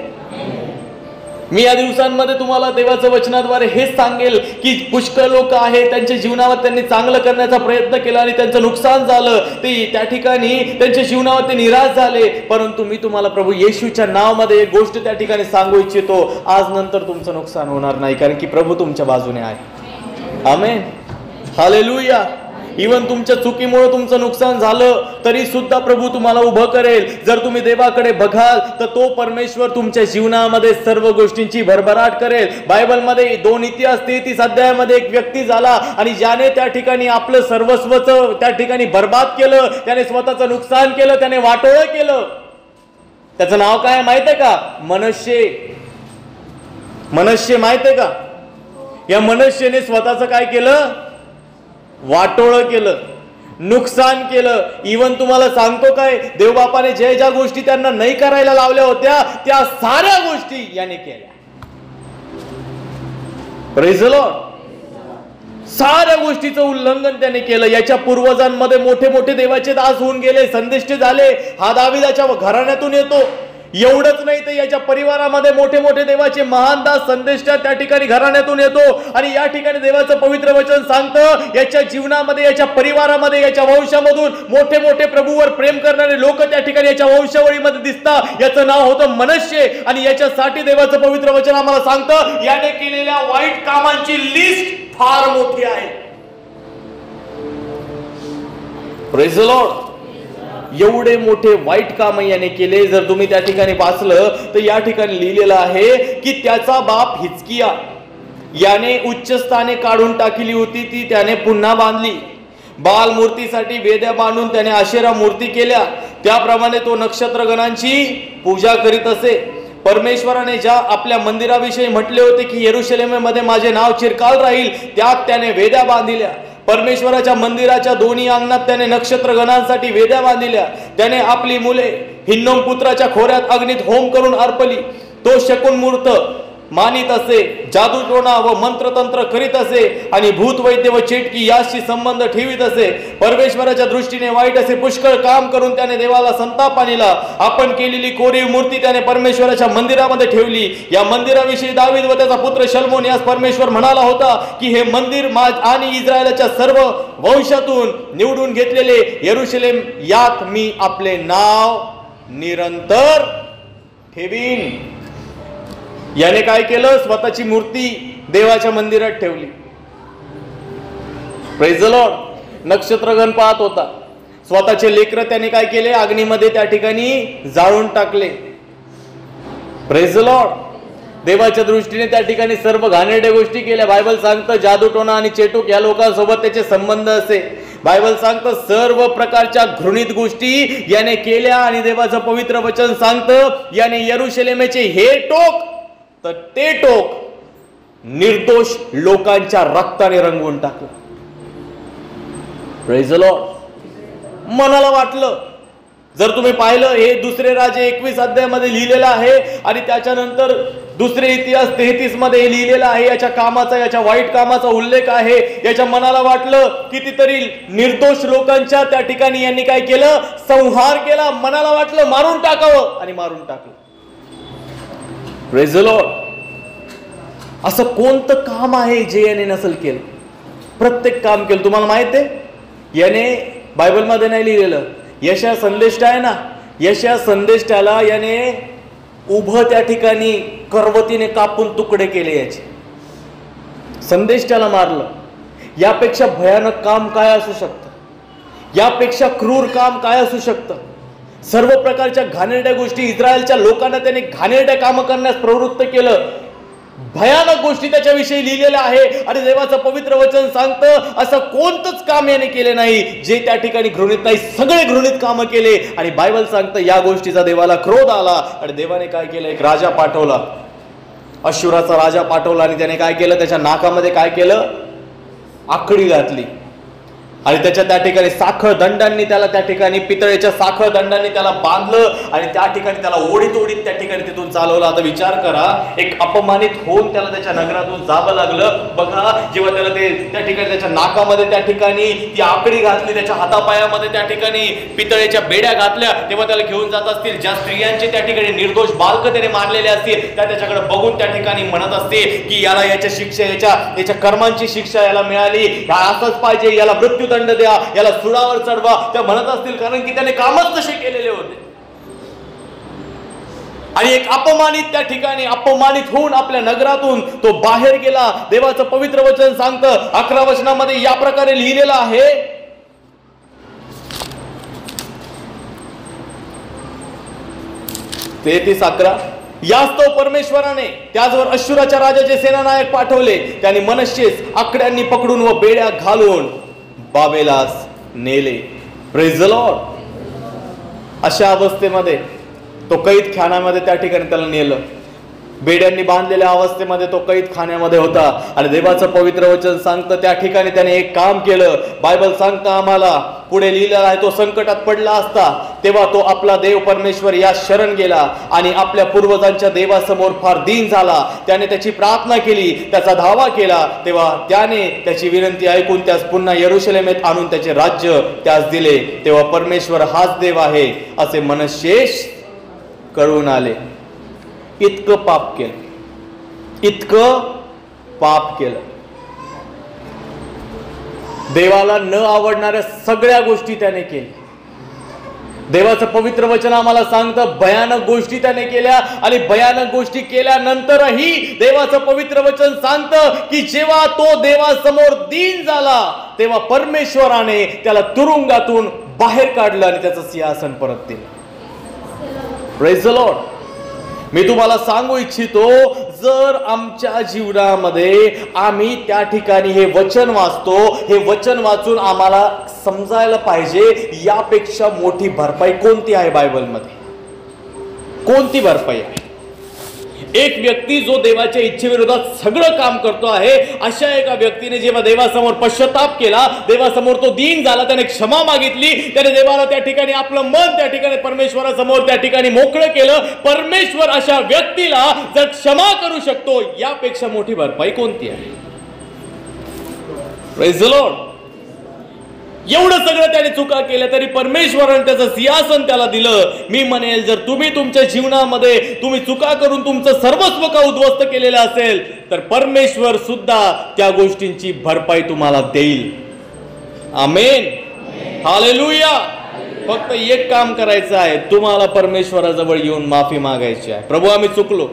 मी या दिवसांमध्ये तुम्हाला देवाच्या वचनाद्वारे हेच सांगेल की पुष्कळ लोक आहेत, त्यांच्या जीवनावर त्यांनी चांगलं करण्याचा प्रयत्न केला आणि त्यांचं नुकसान झालं. ते त्या ठिकाणी त्यांच्या जीवनावर ते निराश झाले. परंतु मी तुम्हाला प्रभू येशूच्या नावामध्ये एक गोष्ट त्या ठिकाणी सांगू इच्छितो, आज नंतर तुमचं नुकसान होणार नाही, कारण की प्रभू तुमच्या बाजूने आहे. आमेन. हालेलुया. इवन तुमच्या चुकीमुळे तुमचं नुकसान झालं तरी सुद्धा प्रभू तुम्हाला उभं करेल. जर तुम्ही देवाकडे बघाल तर तो परमेश्वर तुमच्या जीवनामध्ये सर्व गोष्टींची भरभराट करेल. बायबलमध्ये 2 इतिहास 33 अध्यायामध्ये एक व्यक्ती झाला आणि ज्याने त्या ठिकाणी आपलं सर्वस्वच त्या ठिकाणी बर्बाद केलं, त्याने स्वतःचं नुकसान केलं, त्याने वाटोळं केलं. त्याचं नाव काय माहित आहे का? मनश्शे. मनश्शे माहित आहे का? या मनश्शेने स्वतःचं काय केलं? वाटोळं केलं, नुकसान केलं. इवन तुम्हाला सांगतो काय, देवबापाने ज्या गोष्टी त्यांना नाही करायला लावल्या होत्या त्या साऱ्या गोष्टी याने केल्या. Praise the Lord. साऱ्या गोष्टीचं उल्लंघन त्याने केलं. याच्या पूर्वजांमध्ये मोठे मोठे देवाचे दास होऊन गेले, संदेष्टे झाले. हा दाविदाच्या घराण्यातून येतो. एवढंच नाही तर याच्या परिवारामध्ये मोठे मोठे देवाचे महान दास, संदेष्टा त्या ठिकाणी घराण्यातून येतो. आणि या ठिकाणी देवाचं पवित्र वचन सांगतं, याच्या जीवनामध्ये, याच्या परिवारामध्ये, याच्या वंशामधून मोठे मोठे प्रभूवर प्रेम करणारे लोक त्या ठिकाणी याच्या वंशावळीमध्ये दिसतात. याचं नाव होतं मनश्शे. आणि याच्यासाठी देवाचं पवित्र वचन आम्हाला सांगतं, याने केलेल्या वाईट कामांची लिस्ट फार मोठी आहे. Praise the Lord. एवढे मोठे वाईट काम याने केले. जर तुम्ही त्या ठिकाणी वाचलं तर या ठिकाणी लिहिलेलं आहे की त्याचा बाप हिजकिया याने उच्च स्थाने काढून टाकली होती, ती त्याने पुन्हा बांधली. बाल मूर्तीसाठी वेद्या बांधून त्याने आशेरा मूर्ती केल्या. त्याप्रमाणे तो नक्षत्रगणांची पूजा करीत असे. परमेश्वराने ज्या आपल्या मंदिराविषयी म्हटले होते की यरूशलेममध्ये माझे नाव चिरकाल राहील, त्यात त्याने वेद्या बांधिल्या. परमेश्वराच्या मंदिराच्या दोन्ही अंगणात त्याने नक्षत्रगणांसाठी वेद्या बांधिल्या. त्याने आपली मुले हिन्नोम पुत्राच्या खोऱ्यात अग्नीत होम करून अर्पली. तो शकुन मूर्त मानित असे, जादूटोणा व मंत्रतंत्र करीत असे आणि भूतवैद्य व चिटकी याशी संबंध ठेवीत असे. परमेश्वराच्या दृष्टीने वाईट असे पुष्कळ काम करून त्याने देवाला संताप आणला. आपण केलेली कोरीव मूर्ती त्याने परमेश्वराच्या मंदिरामध्ये ठेवली. या मंदिराविषयी दावीद व त्याचा पुत्र शलोमोन यास परमेश्वर म्हणाला होता की हे मंदिर आणि इस्रायलाच्या सर्व वंशातून निवडून घेतलेले यरूशलेम, यात मी आपले नाव निरंतर ठेवीन. याने काय केलं? स्वतःची मूर्ती देवाच्या मंदिरात ठेवली. Praise the Lord. नक्षत्रगण पाहत होता. स्वतःचे लेकरं त्याने काय केले? अग्नीमध्ये त्या ठिकाणी जाळून टाकले. Praise the Lord. देवाच्या दृष्टीने त्या ठिकाणी सर्व घाणेरड्या गोष्टी केल्या. बायबल सांगतं जादूटोणा आणि चेटूक या लोकांसोबत त्याचे संबंध असे. बायबल सांगतं सर्व प्रकारच्या घृणित गोष्टी याने केल्या. आणि देवाचं पवित्र वचन सांगतं याने यरूशलेमेचे हे टोक तर ते टोक निर्दोष लोकांच्या रक्ताने रंगवून टाकलं. Praise the Lord. मनाला वाटलं, जर तुम्ही पाहिलं हे दुसरे राजे 21 अध्यायामध्ये लिहिलेलं आहे आणि त्याच्यानंतर दुसरे इतिहास 33 मध्ये लिहिलेला आहे. याच्या कामाचा, याच्या वाईट कामाचा उल्लेख आहे. याच्या मनाला वाटलं कितीतरी निर्दोष लोकांच्या त्या ठिकाणी यांनी काय केलं? संहार केला. मनाला वाटलं मारून टाकावं आणि मारून टाकलं. Praise the Lord. असं कोणतं काम आहे जे याने नसेल केलं? प्रत्येक काम केलं. तुम्हाला माहित आहे याने बायबलमध्ये नाही लिहिलेलं. यशया संदेष्टा आहे ना, यशया संदेष्टाला याने उभं त्या ठिकाणी करवतीने कापून तुकडे केले. याचे संदेष्टाला मारलं. यापेक्षा भयानक काम काय असू शकतं? यापेक्षा क्रूर काम काय असू शकतं? सर्व प्रकारच्या घाणेरड्या गोष्टी इस्रायलच्या लोकांना त्याने घाणेरड्या काम करण्यास प्रवृत्त केलं. भयानक गोष्टी त्याच्याविषयी लिहिलेल्या आहे. आणि देवाचं पवित्र वचन सांगतं असं कोणतंच काम याने केले नाही जे त्या ठिकाणी घृणित नाही. सगळे घृणित कामं केले. आणि बायबल सांगतं या गोष्टीचा देवाला क्रोध आला. आणि देवाने काय केलं? एक राजा पाठवला, अश्शूराचा राजा पाठवला. आणि त्याने काय केलं? त्याच्या नाकामध्ये काय केलं? आकडी घातली. आणि त्याच्या त्या ठिकाणी साखळ दंडांनी त्याला त्या ठिकाणी पितळेच्या साखळ दंडांनी त्याला बांधलं. आणि त्या ठिकाणी त्याला ओढीत ओढीत त्या ठिकाणी तिथून चालवलं. आता विचार करा, एक अपमानित होऊन त्याला त्याच्या नगरातून जावं लागलं. बघा, जेव्हा त्याला ते त्या ठिकाणी त्याच्या नाकामध्ये त्या ठिकाणी ती आकडी घातली, त्याच्या हातापायामध्ये त्या ठिकाणी पितळेच्या बेड्या घातल्या, तेव्हा त्याला घेऊन जात असतील. ज्या स्त्रियांचे त्या ठिकाणी निर्दोष बालक त्याने मारलेले असतील त्या त्याच्याकडे बघून त्या ठिकाणी म्हणत असते की याला याच्या शिक्षा, याच्या कर्मांची शिक्षा याला मिळाली, असंच पाहिजे, याला मृत्यू दंड द्या, याला सुळावर चढवा. त्या म्हणत असतील, कारण की त्याने कामच तसे केलेले होते. आणि एक अपमानित त्या ठिकाणी अपमानित होऊन आपल्या नगरातून तो बाहेर गेला. देवाचं पवित्र वचन सांगतं 11 वचनामध्ये या प्रकारे लिहिलेलं आहे, 33:11, यास्तव परमेश्वराने त्याचवर अश्शूराच्या राजाचे सेनानायक पाठवले. त्यांनी मनश्शेस आकड्यांनी पकडून व बेड्या घालून बाबेलास नेले. Praise the Lord. अशा अवस्थेमध्ये तो कैद खानामध्ये त्या ठिकाणी त्याला नेलं. बेड्यांनी बांधलेल्या अवस्थेमध्ये तो कैद खाण्यामध्ये होता आणि देवाचं पवित्र वचन सांगतं त्या ठिकाणी त्याने एक काम केलं. बायबल सांगतं आम्हाला, पुढे लिहिलेला आहे, तो संकटात पडला असता तेव्हा तो आपला देव परमेश्वर या शरण गेला आणि आपल्या पूर्वजांच्या देवासमोर फार दीन झाला. त्याने त्याची प्रार्थना केली, त्याचा धावा केला. तेव्हा त्याने त्याची विनंती ऐकून त्यास पुन्हा यरूशलेमेत आणून त्याचे राज्य त्यास दिले. तेव्हा परमेश्वर हाच देव आहे असे मनशेष कळून आले. इतकं पाप केलं, इतकं पाप केलं. देवाला न आवडणाऱ्या सगळ्या गोष्टी त्याने केल्या. देवाचं पवित्र वचन आम्हाला सांगतं भयानक गोष्टी त्याने केल्या आणि भयानक गोष्टी केल्यानंतरही देवाचं पवित्र वचन सांगतं की जेव्हा तो देवासमोर दीन झाला तेव्हा परमेश्वराने त्याला तुरुंगातून बाहेर काढलं आणि त्याचं सिंहासन परत दिलं. Praise the Lord. मी तुम्हाला सांगू इच्छितो, जर आमच्या जीवनामध्ये आम्ही त्या ठिकाणी हे वचन वाचतो, हे वचन वाचून आम्हाला समजायला पाहिजे यापेक्षा मोठी भरपाई कोणती आहे बायबलमध्ये? कोणती भरपाई आहे? एक व्यक्ती जो देवाच्या इच्छेविरोधात सगळं काम करतो आहे, अशा एका व्यक्तीने जेव्हा देवासमोर पश्चाताप केला, देवासमोर तो दीन झाला, त्याने क्षमा मागितली, त्याने देवाला त्या ठिकाणी आपलं मन त्या ठिकाणी परमेश्वरासमोर त्या ठिकाणी मोकळं केलं. परमेश्वर अशा व्यक्तीला जर क्षमा करू शकतो, यापेक्षा मोठी भरपाई कोणती आहे? Praise the Lord. एवढं सगळं त्याने चुका केल्या तरी परमेश्वराने त्याचं सिंहासन त्याला दिलं. मी म्हणेल, जर तुम्ही तुमच्या जीवनामध्ये तुम्ही चुका करून तुमचं सर्वस्व का उद्ध्वस्त केलेलं असेल तर परमेश्वर सुद्धा त्या गोष्टींची भरपाई तुम्हाला देईल. आमेन, हालेलुया. फक्त एक काम करायचं आहे, तुम्हाला परमेश्वराजवळ येऊन माफी मागायची आहे. प्रभू, आम्ही चुकलो,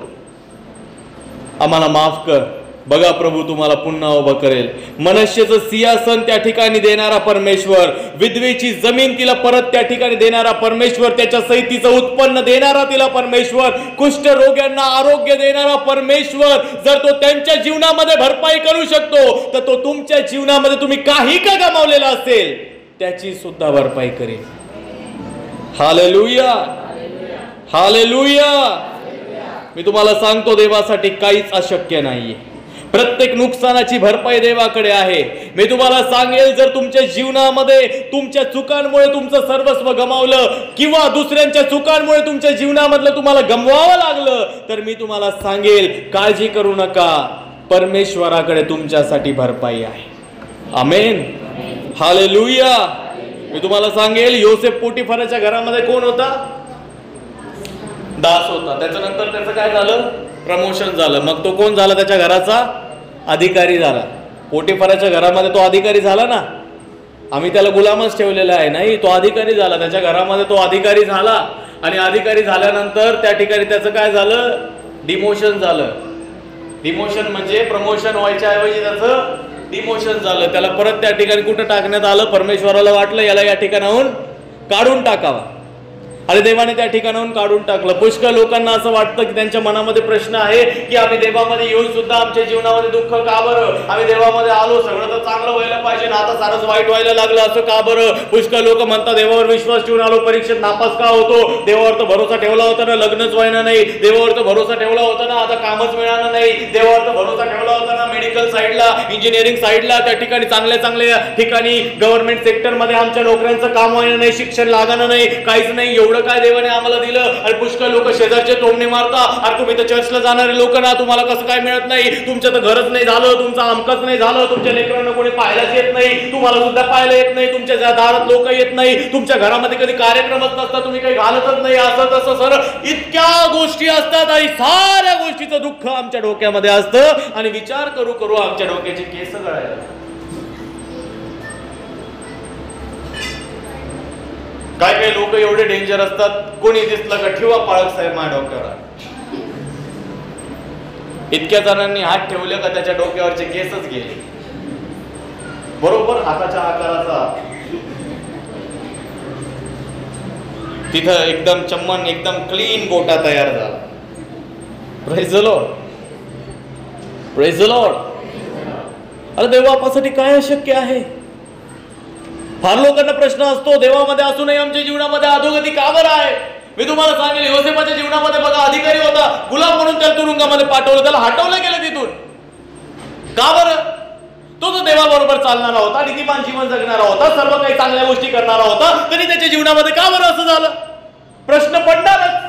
आम्हाला माफ कर. बघा, प्रभू तुम्हाला पुन्हा उभं करेल. मनुष्याचं सिंहासन त्या ठिकाणी देणारा परमेश्वर, विधवेची जमीन तिला परत त्या ठिकाणी देणारा परमेश्वर, त्याच्या सहितीचं उत्पन्न देणारा तिला परमेश्वर, कुष्ठरोग्यांना आरोग्य देणारा परमेश्वर, जर तो त्यांच्या जीवनामध्ये भरपाई करू शकतो तर तो तुमच्या जीवनामध्ये तुम्ही काही का गमावलेला असेल त्याची सुद्धा भरपाई करेल. Hallelujah, hallelujah. मी तुम्हाला सांगतो, देवासाठी काहीच अशक्य नाहीये. प्रत्येक नुकसानाची भरपाई देवाकडे आहे. मी तुम्हाला सांगेल, जर तुमच्या जीवनामध्ये तुमच्या चुकांमुळे तुमचं सर्वस्व गमावलं किंवा दुसऱ्यांच्या चुकांमुळे तुमच्या जीवनामधलं तुम्हाला गमवावं लागलं तर मी तुम्हाला सांगेल, काळजी करू नका, परमेश्वराकडे तुमच्यासाठी भरपाई आहे. Amen, hallelujah. मी तुम्हाला सांगेल, योसेफ पोटिफाराच्या घरामध्ये कोण होता? दास होता. त्याच्यानंतर त्याचं काय झालं? प्रमोशन झालं. मग तो कोण झाला? त्याच्या घराचा अधिकारी झाला. पोटिफाराच्या घरामध्ये तो अधिकारी झाला ना. आम्ही त्याला गुलामच ठेवलेला आहे, नाही, तो अधिकारी झाला. त्याच्या घरामध्ये तो अधिकारी झाला आणि अधिकारी झाल्यानंतर त्या ठिकाणी त्याचं काय झालं? डिमोशन झालं. डिमोशन म्हणजे प्रमोशन व्हायच्या ऐवजी त्याचं डिमोशन झालं. त्याला परत त्या ठिकाणी कुठं टाकण्यात आलं? परमेश्वराला वाटलं याला या ठिकाणाहून काढून टाकावा आणि देवाने त्या ठिकाणाहून काढून टाकलं. पुष्कळ लोकांना असं वाटतं की त्यांच्या मनामध्ये प्रश्न आहे की आम्ही देवामध्ये येऊन सुद्धा आमच्या जीवनामध्ये दुःख का बरं? आम्ही देवामध्ये आलो, सगळं तर चांगलं व्हायला पाहिजे ना, आता सारंच वाईट व्हायला लागलं, असं का बरं? पुष्कळ लोक म्हणतात, देवावर विश्वास ठेवून आलो, परीक्षेत नापास का होतो? देवावर तर भरोसा ठेवला होता ना, लग्नच व्हायला नाही. देवावर तर भरोसा ठेवला होता ना, आता कामच मिळालं नाही. देवावर तर भरोसा ठेवला होता ना, मेडिकल साईडला, इंजिनिअरिंग साईडला, त्या ठिकाणी चांगल्या ठिकाणी गव्हर्नमेंट सेक्टरमध्ये आमच्या नोकऱ्यांचं काम व्हायला नाही, शिक्षण लागणं नाही, काहीच नाही. एवढं काय देवाने आम्हाला दिलं? आणि पुष्कळ लोक शेजारचे टोमणे मारतात, अरे तुम्ही तर चर्चला जाणारे लोक ना, तुम्हाला कसं काय मिळत नाही? तुमचं तर घरच नाही झालं, तुमचं आमकच नाही झालं, तुमच्या लेकरांना कोणी पाहायलाच येत नाही, तुम्हाला सुद्धा पाहायला येत नाही, तुमच्या दारात लोक येत नाही, तुमच्या घरामध्ये कधी कार्यक्रमच नसतात, तुम्ही काही घालतच नाही, असं तसं सर इतक्या गोष्टी असतात आणि साऱ्या गोष्टीचं दुःख आमच्या डोक्यामध्ये असतं आणि विचार करू करू आमच्या डोक्याचे केस गळायला. काय काय लोक एवढे डेंजर असतात, कोणी दिसलं का ठेवा पाळक साहेब माझ्या डोक्यावर. इतक्या जणांनी हात ठेवले का त्याच्या डोक्यावरचे केसच गेले, बरोबर हाताच्या आकाराचा. तिथं एकदम चम्मन, एकदम क्लीन गोटा तयार झाला. Praise the Lord, praise the Lord. अरे देवापासाठी काय अशक्य आहे? फार लोकांना प्रश्न असतो, देवामध्ये असूनही आमच्या जीवनामध्ये अधोगती का बरं आहे? मी तुम्हाला सांगेल, योसेफाच्या जीवनामध्ये बघा, अधिकारी होता, गुलाम म्हणून त्याला तुरुंगामध्ये पाठवलं, त्याला हटवलं गेलं तिथून. का बरं? तो देवाबरोबर चालणारा होता, नीतिमान जीवन जगणारा होता, सर्व काही चांगल्या गोष्टी करणारा होता, तरी त्याच्या जीवनामध्ये का बरं असं झालं? प्रश्न पडणारच.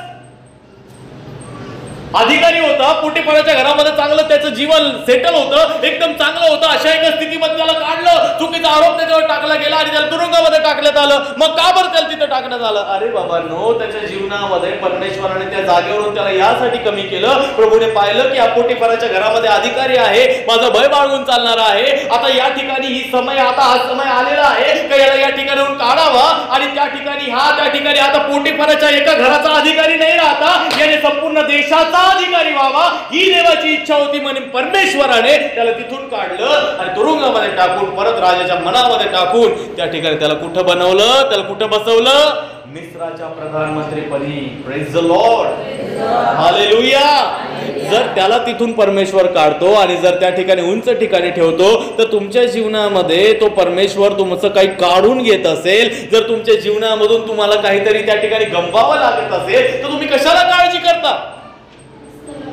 अधिकारी होता, पोटीपाराच्या घरामध्ये चांगलं त्याचं जीवन सेटल होतं, एकदम चांगलं होतं. अशा एका स्थितीमध्ये त्याला काढलं, चुकीचा आरोप त्याच्यावर टाकला गेला आणि त्याला तुरुंगामध्ये टाकण्यात आलं. मग का बरं त्याला तिथं टाकण्यात आलं? अरे बाबा नो, त्याच्या जीवनामध्ये परमेश्वराने त्या जागेवरून त्याला यासाठी कमी केलं. प्रभूने पाहिलं की या पोटीपाराच्या घरामध्ये अधिकारी आहे, माझं भय बाळगून चालणारा आहे. आता या ठिकाणी हा समय आलेला आहे का याला या ठिकाणाहून काढावा आणि त्या ठिकाणी आता पोटीपाराच्या एका घराचा अधिकारी नाही राहता, याने संपूर्ण देशाचा अधिकारी व्हावा, ही देवाची इच्छा होती. म्हणून परमेश्वराने त्याला तिथून काढलं आणि तुरुंगामध्ये टाकून, परत राजाच्या मनामध्ये टाकून त्या ठिकाणी त्याला कुठं बनवलं? त्याला कुठं बसवलं? मिस्राच्या प्रधानमंत्रीपदी. Praise the Lord, hallelujah. जर त्याला तिथून परमेश्वर काढतो आणि जर त्या ठिकाणी उंच ठिकाणी ठेवतो, तर तुमच्या जीवनामध्ये तो परमेश्वर तुमचं काही काढून घेत असेल, जर तुमच्या जीवनामधून तुम्हाला काहीतरी त्या ठिकाणी गमवावं लागत असेल, तर तुम्ही कशाला काळजी करता?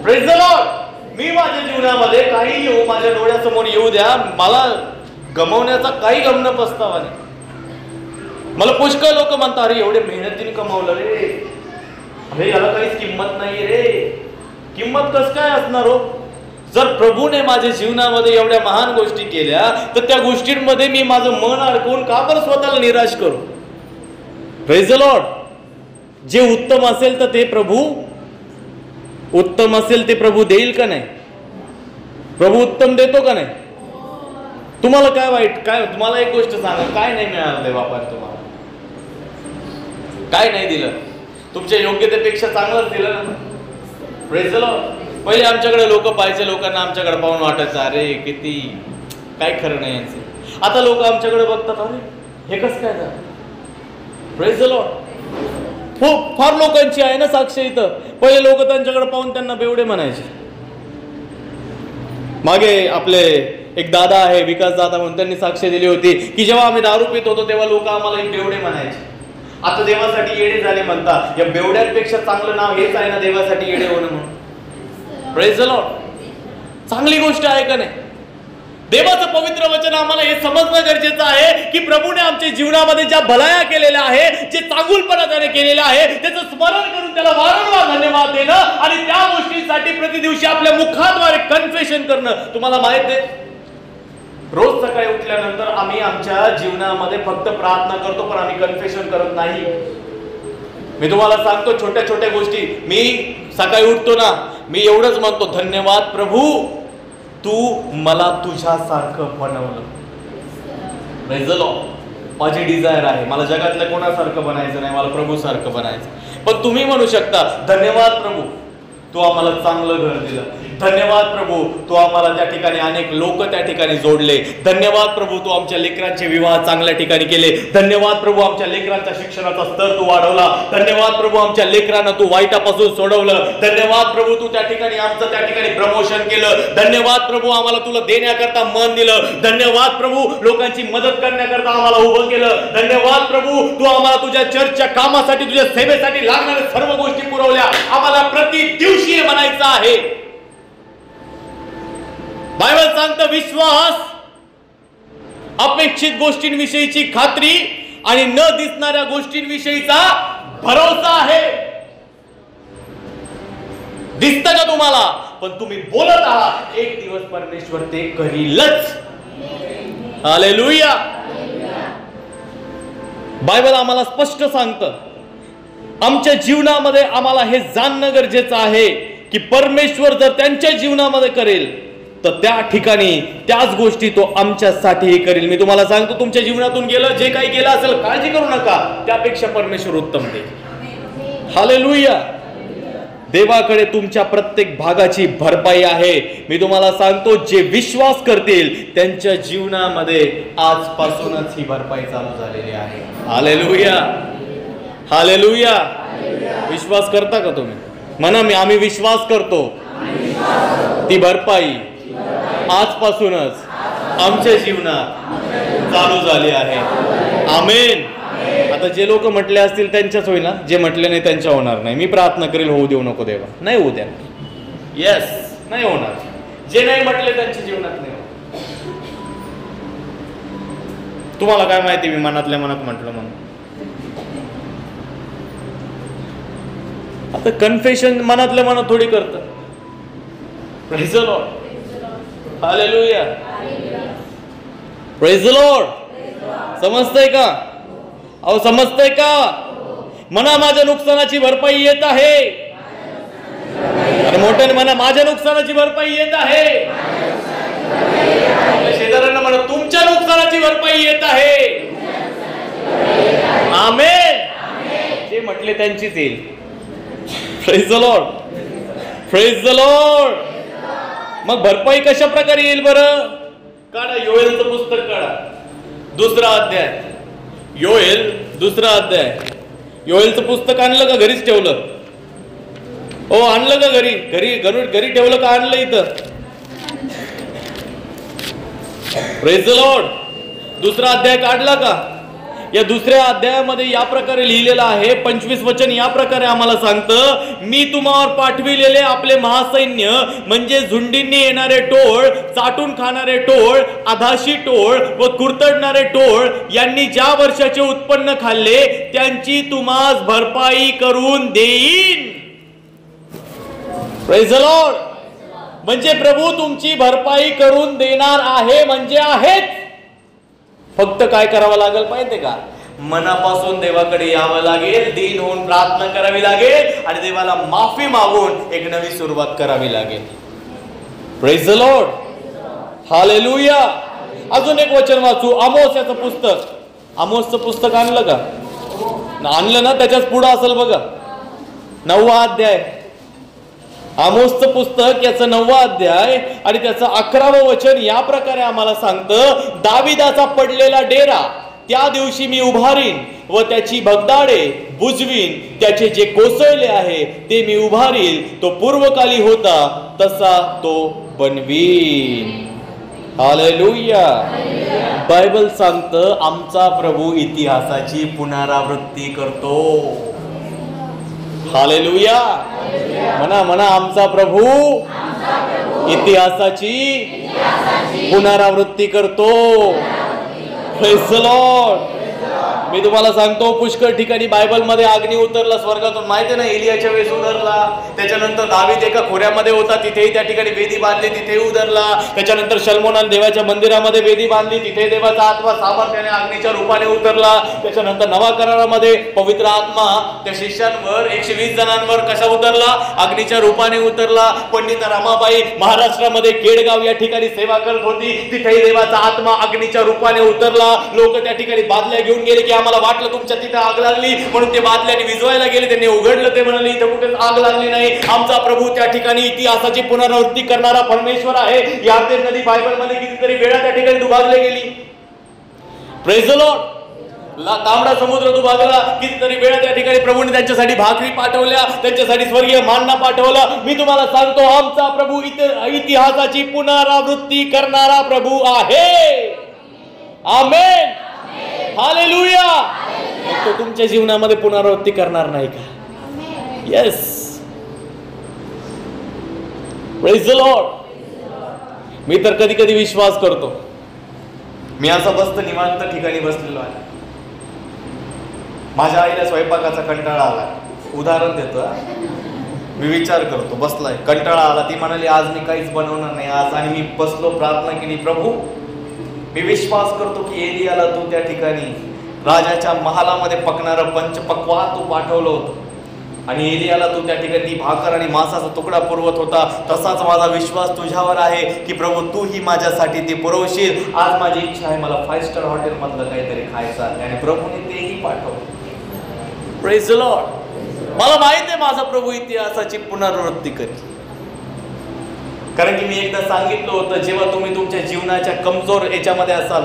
Praise the Lord. मी माझ्या जीवनामध्ये काही येऊ, माझ्या डोळ्यासमोर येऊ द्या, मला गमवण्याचा काही गमन पस्तावा नाही. मला पुष्कळ लोक म्हणतात, अरे एवढे मेहनतीने कमावलं रे, अरे याला काहीच किंमत नाही रे. किंमत कसं काय असणार हो? जर प्रभूने माझ्या जीवनामध्ये एवढ्या महान गोष्टी केल्या, तर त्या गोष्टींमध्ये मी माझं मन अडकवून का बरं स्वतःला निराश करू? Praise the Lord. जे उत्तम असेल तर ते प्रभू उत्तम असेल ते प्रभू देईल का नाही? प्रभू उत्तम देतो का नाही? तुम्हाला काय वाईट, काय तुम्हाला एक गोष्ट सांगा, काय नाही मिळालं देवापासून? तुम्हाला काय नाही दिलं? तुमच्या योग्यतेपेक्षा चांगलंच दिलं ना. Praise the Lord. पहिले आमच्याकडे लोक पाहिजे, लोकांना आमच्याकडे पाहून वाटायचं अरे किती काय खरं नाही यांचं. आता लोक आमच्याकडे बघतात, अरे हे कसं काय झालं? Praise the Lord. हो, फार लोकांची आहे ना साक्ष इथं. पहिले लोक त्यांच्याकडे पाहून त्यांना बेवडे म्हणायचे. मागे आपले एक दादा आहे, विकास दादा म्हणून, त्यांनी साक्ष दिली होती की जेव्हा आम्ही दारू पित होतो तेव्हा लोक आम्हाला एक बेवडे म्हणायचे. आता देवासाठी येडे झाले म्हणतात. या बेवड्यांपेक्षा चांगलं नाव हेच आहे ना, देवासाठी येडे होणं म्हणून. Praise the Lord. चांगली गोष्ट आहे का नाही? देवाचं पवित्र वचन आम्हाला हे समजणं गरजेचं आहे की प्रभूने आमच्या जीवनामध्ये ज्या भलाया केलेल्या आहे, जे चांगुलपणा त्याने केलेला आहे, त्याचं स्मरण करून त्याला वारंवार धन्यवाद देणं आणि त्या गोष्टींसाठी प्रतिदिवशी आपल्या मुखाद्वारे कन्फेशन करणं. तुम्हाला माहित आहे, रोज सकाळी उठल्यानंतर आम्ही आमच्या जीवनामध्ये फक्त प्रार्थना करतो, पण आम्ही कन्फेशन करत नाही. मी तुम्हाला सांगतो, छोट्या छोट्या गोष्टी. मी सकाळी उठतो ना, मी एवढंच म्हणतो, धन्यवाद प्रभू, तू मला तुझ्यासारखं बनवलं. Praise the Lord. माझी डिझायर आहे, मला जगातल्या कोणासारखं बनायचं नाही, मला प्रभू सारखं बनायचं. पण तुम्ही म्हणू शकता, धन्यवाद प्रभू, तू आम्हाला चांगलं घर दिलं. धन्यवाद प्रभू, तू आम्हाला त्या ठिकाणी अनेक लोक त्या ठिकाणी जोडले. धन्यवाद प्रभू, तू आमच्या लेकरांचे विवाह चांगल्या ठिकाणी केले. धन्यवाद प्रभू, आमच्या लेकरांच्या शिक्षणाचा स्तर तू वाढवला. धन्यवाद प्रभू, आमच्या लेकरांना तू वाईटापासून सोडवलं. धन्यवाद प्रभू, तू त्या ठिकाणी आमचं त्या ठिकाणी प्रमोशन केलं. धन्यवाद प्रभू, आम्हाला तुला देण्याकरता मन दिलं. धन्यवाद प्रभू, लोकांची मदत करण्याकरता आम्हाला उभं केलं. धन्यवाद प्रभू, तू आम्हाला तुझ्या चर्चच्या कामासाठी, तुझ्या सेवेसाठी लागणाऱ्या सर्व गोष्टी पुरवल्या. आम्हाला प्रति दिवशी म्हणायचं आहे. बायबल सांगतं, विश्वास अपेक्षित गोष्टींविषयीची खात्री आणि न दिसणाऱ्या गोष्टींविषयीचा भरोसा आहे. दिसतं का तुम्हाला? पण तुम्ही बोलत आहात, एक दिवस परमेश्वर ते करीलच. हालेलुया. बायबल आम्हाला स्पष्ट सांगतं, आमच्या जीवनामध्ये आम्हाला हे जाणणं गरजेचं आहे की परमेश्वर जर त्यांच्या जीवनामध्ये करेल तर त्या ठिकाणी त्याच गोष्टी तो आमच्यासाठीही करेल. मी तुम्हाला सांगतो, तुमच्या जीवनातून गेलं, जे काही गेलं असेल, काळजी करू नका, त्यापेक्षा परमेश्वर उत्तम देईल. हालेलुया. देवाकडे तुमच्या प्रत्येक भागाची भरपाई आहे. मी तुम्हाला सांगतो, जे विश्वास करतील त्यांच्या जीवनामध्ये आजपासूनच ही भरपाई चालू झालेली आहे. Hallelujah, hallelujah. विश्वास करता का तुम्ही? म्हणा, आम्ही विश्वास करतो, ती भरपाई आजपासूनच आमच्या जीवनात चालू झाली आहे. आमेन. आता जे लोक म्हटले असतील त्यांच्याच होईल ना, जे म्हटले नाही त्यांच्या होणार नाही. मी प्रार्थना करेल होऊ देऊ नको देवा, नाही होऊ द्या. येस, नाही होणार. जे नाही म्हटले त्यांच्या जीवनात नाही. तुम्हाला काय माहिती मी मनातल्या मनात म्हटलं म्हणून. आता कन्फेशन मनातल्या मनात थोडी करतं. Praise the Lord, hallelujah, praise the Lord. समजतंय का? अहो समजतंय का? म्हणा माझ्या नुकसानाची भरपाई येत आहे. अरे मोठ्याने म्हणा, माझ्या नुकसानाची भरपाई येत आहे. शेजाऱ्यांना म्हणा, तुमच्या नुकसानाची भरपाई येत आहे. आमेन. जे म्हटले त्यांचीच येईल. Praise the Lord, praise the Lord. मग भरपाई कशा प्रकारे येईल बरं? काढा योएलचं पुस्तक, काढा 2रा अध्याय. योएल 2रा अध्याय. योएलचं पुस्तक आणलं का घरीच ठेवलं? हो आणलं का घरी? घरी ठेवलं का आणलं इथं? Praise the Lord. 2रा अध्याय काढला का? या 2ऱ्या अध्यायामध्ये या प्रकारे लिहिलेलं आहे. 25 वचन या प्रकारे आम्हाला सांगतं, मी तुम्हावर पाठविलेले आपले महासैन्य म्हणजे झुंडींनी येणारे टोळ, चाटून खाणारे टोळ, आधाशी टोळ व कुरतडणारे टोळ यांनी ज्या वर्षाचे उत्पन्न खाल्ले त्यांची तुम्हास भरपाई करून देईन. Praise the Lord. म्हणजे प्रभू तुमची भरपाई करून देणार आहे, म्हणजे आहेत. फक्त काय करावं लागेल माहितीये का? मनापासून देवाकडे यावं लागेल, दीन होऊन प्रार्थना करावी लागेल आणि देवाला माफी मागून एक नवी सुरुवात करावी लागेल. Praise the Lord, hallelujah. अजून एक वचन वाचू, आमोस याचं पुस्तक. आमोसचं पुस्तक आणलं का? आणलं ना? त्याच्याच पुढं असेल बघा, 9वा अध्याय. आमोसचं पुस्तक याचं 9वा अध्याय आणि त्याचं 11वं वचन या प्रकारे आम्हाला सांगतं, दाविदाचा पडलेला डेरा त्या दिवशी मी उभारीन व त्याची भगदाडे बुजवीन. त्याचे जे कोसळले आहे ते मी उभारील. तो पूर्वकाली होता तसा तो बनवीन. हालेलुया. बायबल सांगतं आमचा प्रभू इतिहासाची पुनरावृत्ती करतो. हालेलुया. म्हणा आमचा प्रभू इतिहासाची पुनरावृत्ती करतो. Praise the Lord. मी तुम्हाला सांगतो, पुष्कळ ठिकाणी बायबल मध्ये अग्नी उतरला स्वर्गातून, माहिती ना? एलियाच्या वेळेस उतरला. त्याच्यानंतर दावीद एका खोऱ्यामध्ये होता, तिथेही त्या ठिकाणी वेदी बांधली, तिथेही उतरला. त्याच्यानंतर शल्मोनाने देवाच्या मंदिरामध्ये वेदी बांधली, तिथे देवाचा आत्मा सामर्थ्याने अग्नीच्या रूपाने उतरला. त्याच्यानंतर नवा करारामध्ये पवित्र आत्मा त्या शिष्यांवर 120 जणांवर कसा उतरला? अग्नीच्या रूपाने उतरला. पंडित रमाबाई महाराष्ट्रामध्ये केडगाव या ठिकाणी सेवा करत होती, तिथेही देवाचा आत्मा अग्नीच्या रूपाने उतरला. लोक त्या ठिकाणी बादल्या घेऊन गेले की आम्हाला वाटलं तुमच्या तिथे आग लागली म्हणून ते बादल्याने विझवायला गेले. त्यांनी उघडलं, ते म्हणाले इथे कुठेच आग लागली नाही. आमचा प्रभू त्या ठिकाणी इतिहासाची पुनरावृत्ती करणारा परमेश्वर आहे. यार्देन नदी बायबल मध्ये कितीतरी वेळा त्या ठिकाणी दुभागली गेली. Praise the Lord. तांबडा समुद्र दुभागला, कितीतरी वेळा त्या ठिकाणी प्रभूने त्यांच्यासाठी भाकरी पाठवल्या, त्यांच्यासाठी स्वर्गीय मानना पाठवला. मी तुम्हाला सांगतो, आमचा प्रभू इतिहासाची पुनरावृत्ती करणारा प्रभू आहे. Amen, hallelujah. तो तुमच्या जीवनामध्ये पुनरावृत्ती करणार नाही का? येस. Praise the Lord. मी तर कधी कधी विश्वास करतो, मी असा बसतो निवांत ठिकाणी बसलेलो आहे, माझ्या आईला स्वयंपाकाचा कंटाळा आला. उदाहरण देतो, मी विचार करतो, बसलाय, कंटाळा आला, ती म्हणाली आज मी काहीच बनवणार नाही आज, आणि मी बसलो, प्रार्थना केली, प्रभू मी विश्वास करतो की एलियाला तू त्या ठिकाणी राजाच्या महालामध्ये पकणारं पंचपक्वा तू पाठवलं होतं आणि एलियाला तू त्या ठिकाणी ती भाकर आणि मांसाचा तुकडा पुरवत होता. तसाच माझा विश्वास तुझ्यावर आहे की प्रभू तू ही माझ्यासाठी ते पुरवशील. आज माझी इच्छा आहे, मला 5 स्टार हॉटेल मधलं काहीतरी खायचं आहे आणि प्रभूने तेही पाठवलं. Praise the Lord. मला माहित आहे माझा प्रभू इतिहासाची पुनरावृत्ती करेल. कारण की मी एकदा सांगितलं होतं, जेव्हा तुम्ही तुमच्या जीवनाच्या कमजोर याच्यामध्ये असाल,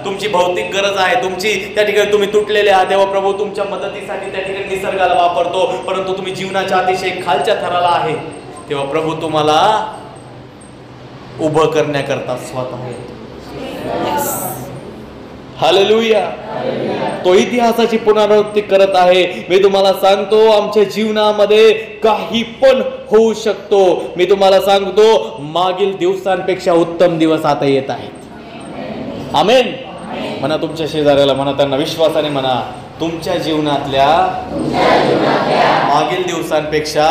तुमची भौतिक गरज आहे, तुमची त्या ठिकाणी तुम्ही तुटलेले आहात, तेव्हा प्रभू तुमच्या मदतीसाठी त्या ठिकाणी निसर्गाला वापरतो. परंतु तुम्ही जीवनाच्या अतिशय खालच्या थराला आहे तेव्हा प्रभू तुम्हाला उभं करण्याकरता स्वतः येतो. हालेलुया. तो इतिहासाची पुनरावृत्ती करत आहे. मी तुम्हाला सांगतो आमच्या जीवनामध्ये काही पण होऊ शकतो. मी तुम्हाला सांगतो मागील दिवसांपेक्षा उत्तम दिवस आता येत आहेत. आमेन. म्हणा तुमच्या शेजाऱ्याला, म्हणा त्यांना विश्वासाने म्हणा, तुमच्या जीवनातल्या मागील दिवसांपेक्षा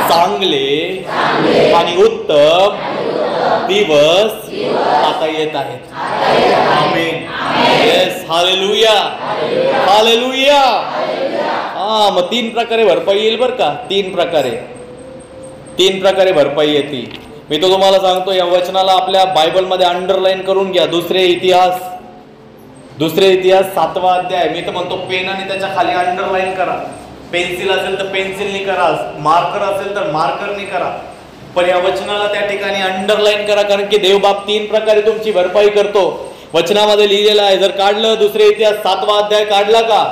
चांगले आणि उत्तम दिवस आता येत आहेत. आमेन. येस. हालेलुया. हालेलुया. मग 3 प्रकारे भरपाई येईल बरं का. 3 प्रकारे भरपाई येते. मी तो तुम्हाला सांगतो, या वचनाला आपल्या बायबलमध्ये अंडरलाईन करून घ्या. दुसरे इतिहास 7वा अध्याय. मी तर म्हणतो पेनाने त्याच्या खाली अंडरलाईन करा. पेन्सिल असेल तर पेन्सिलने करा, मार्कर असेल तर मार्करने करा, पण या वचनाला त्या ठिकाणी अंडरलाईन करा, कारण की देवबाप 3 प्रकारे तुमची भरपाई करतो. वचनामध्ये लिहिलेलं आहे. जर काढलं दुसरे इतिहास 7वा अध्याय काढला का,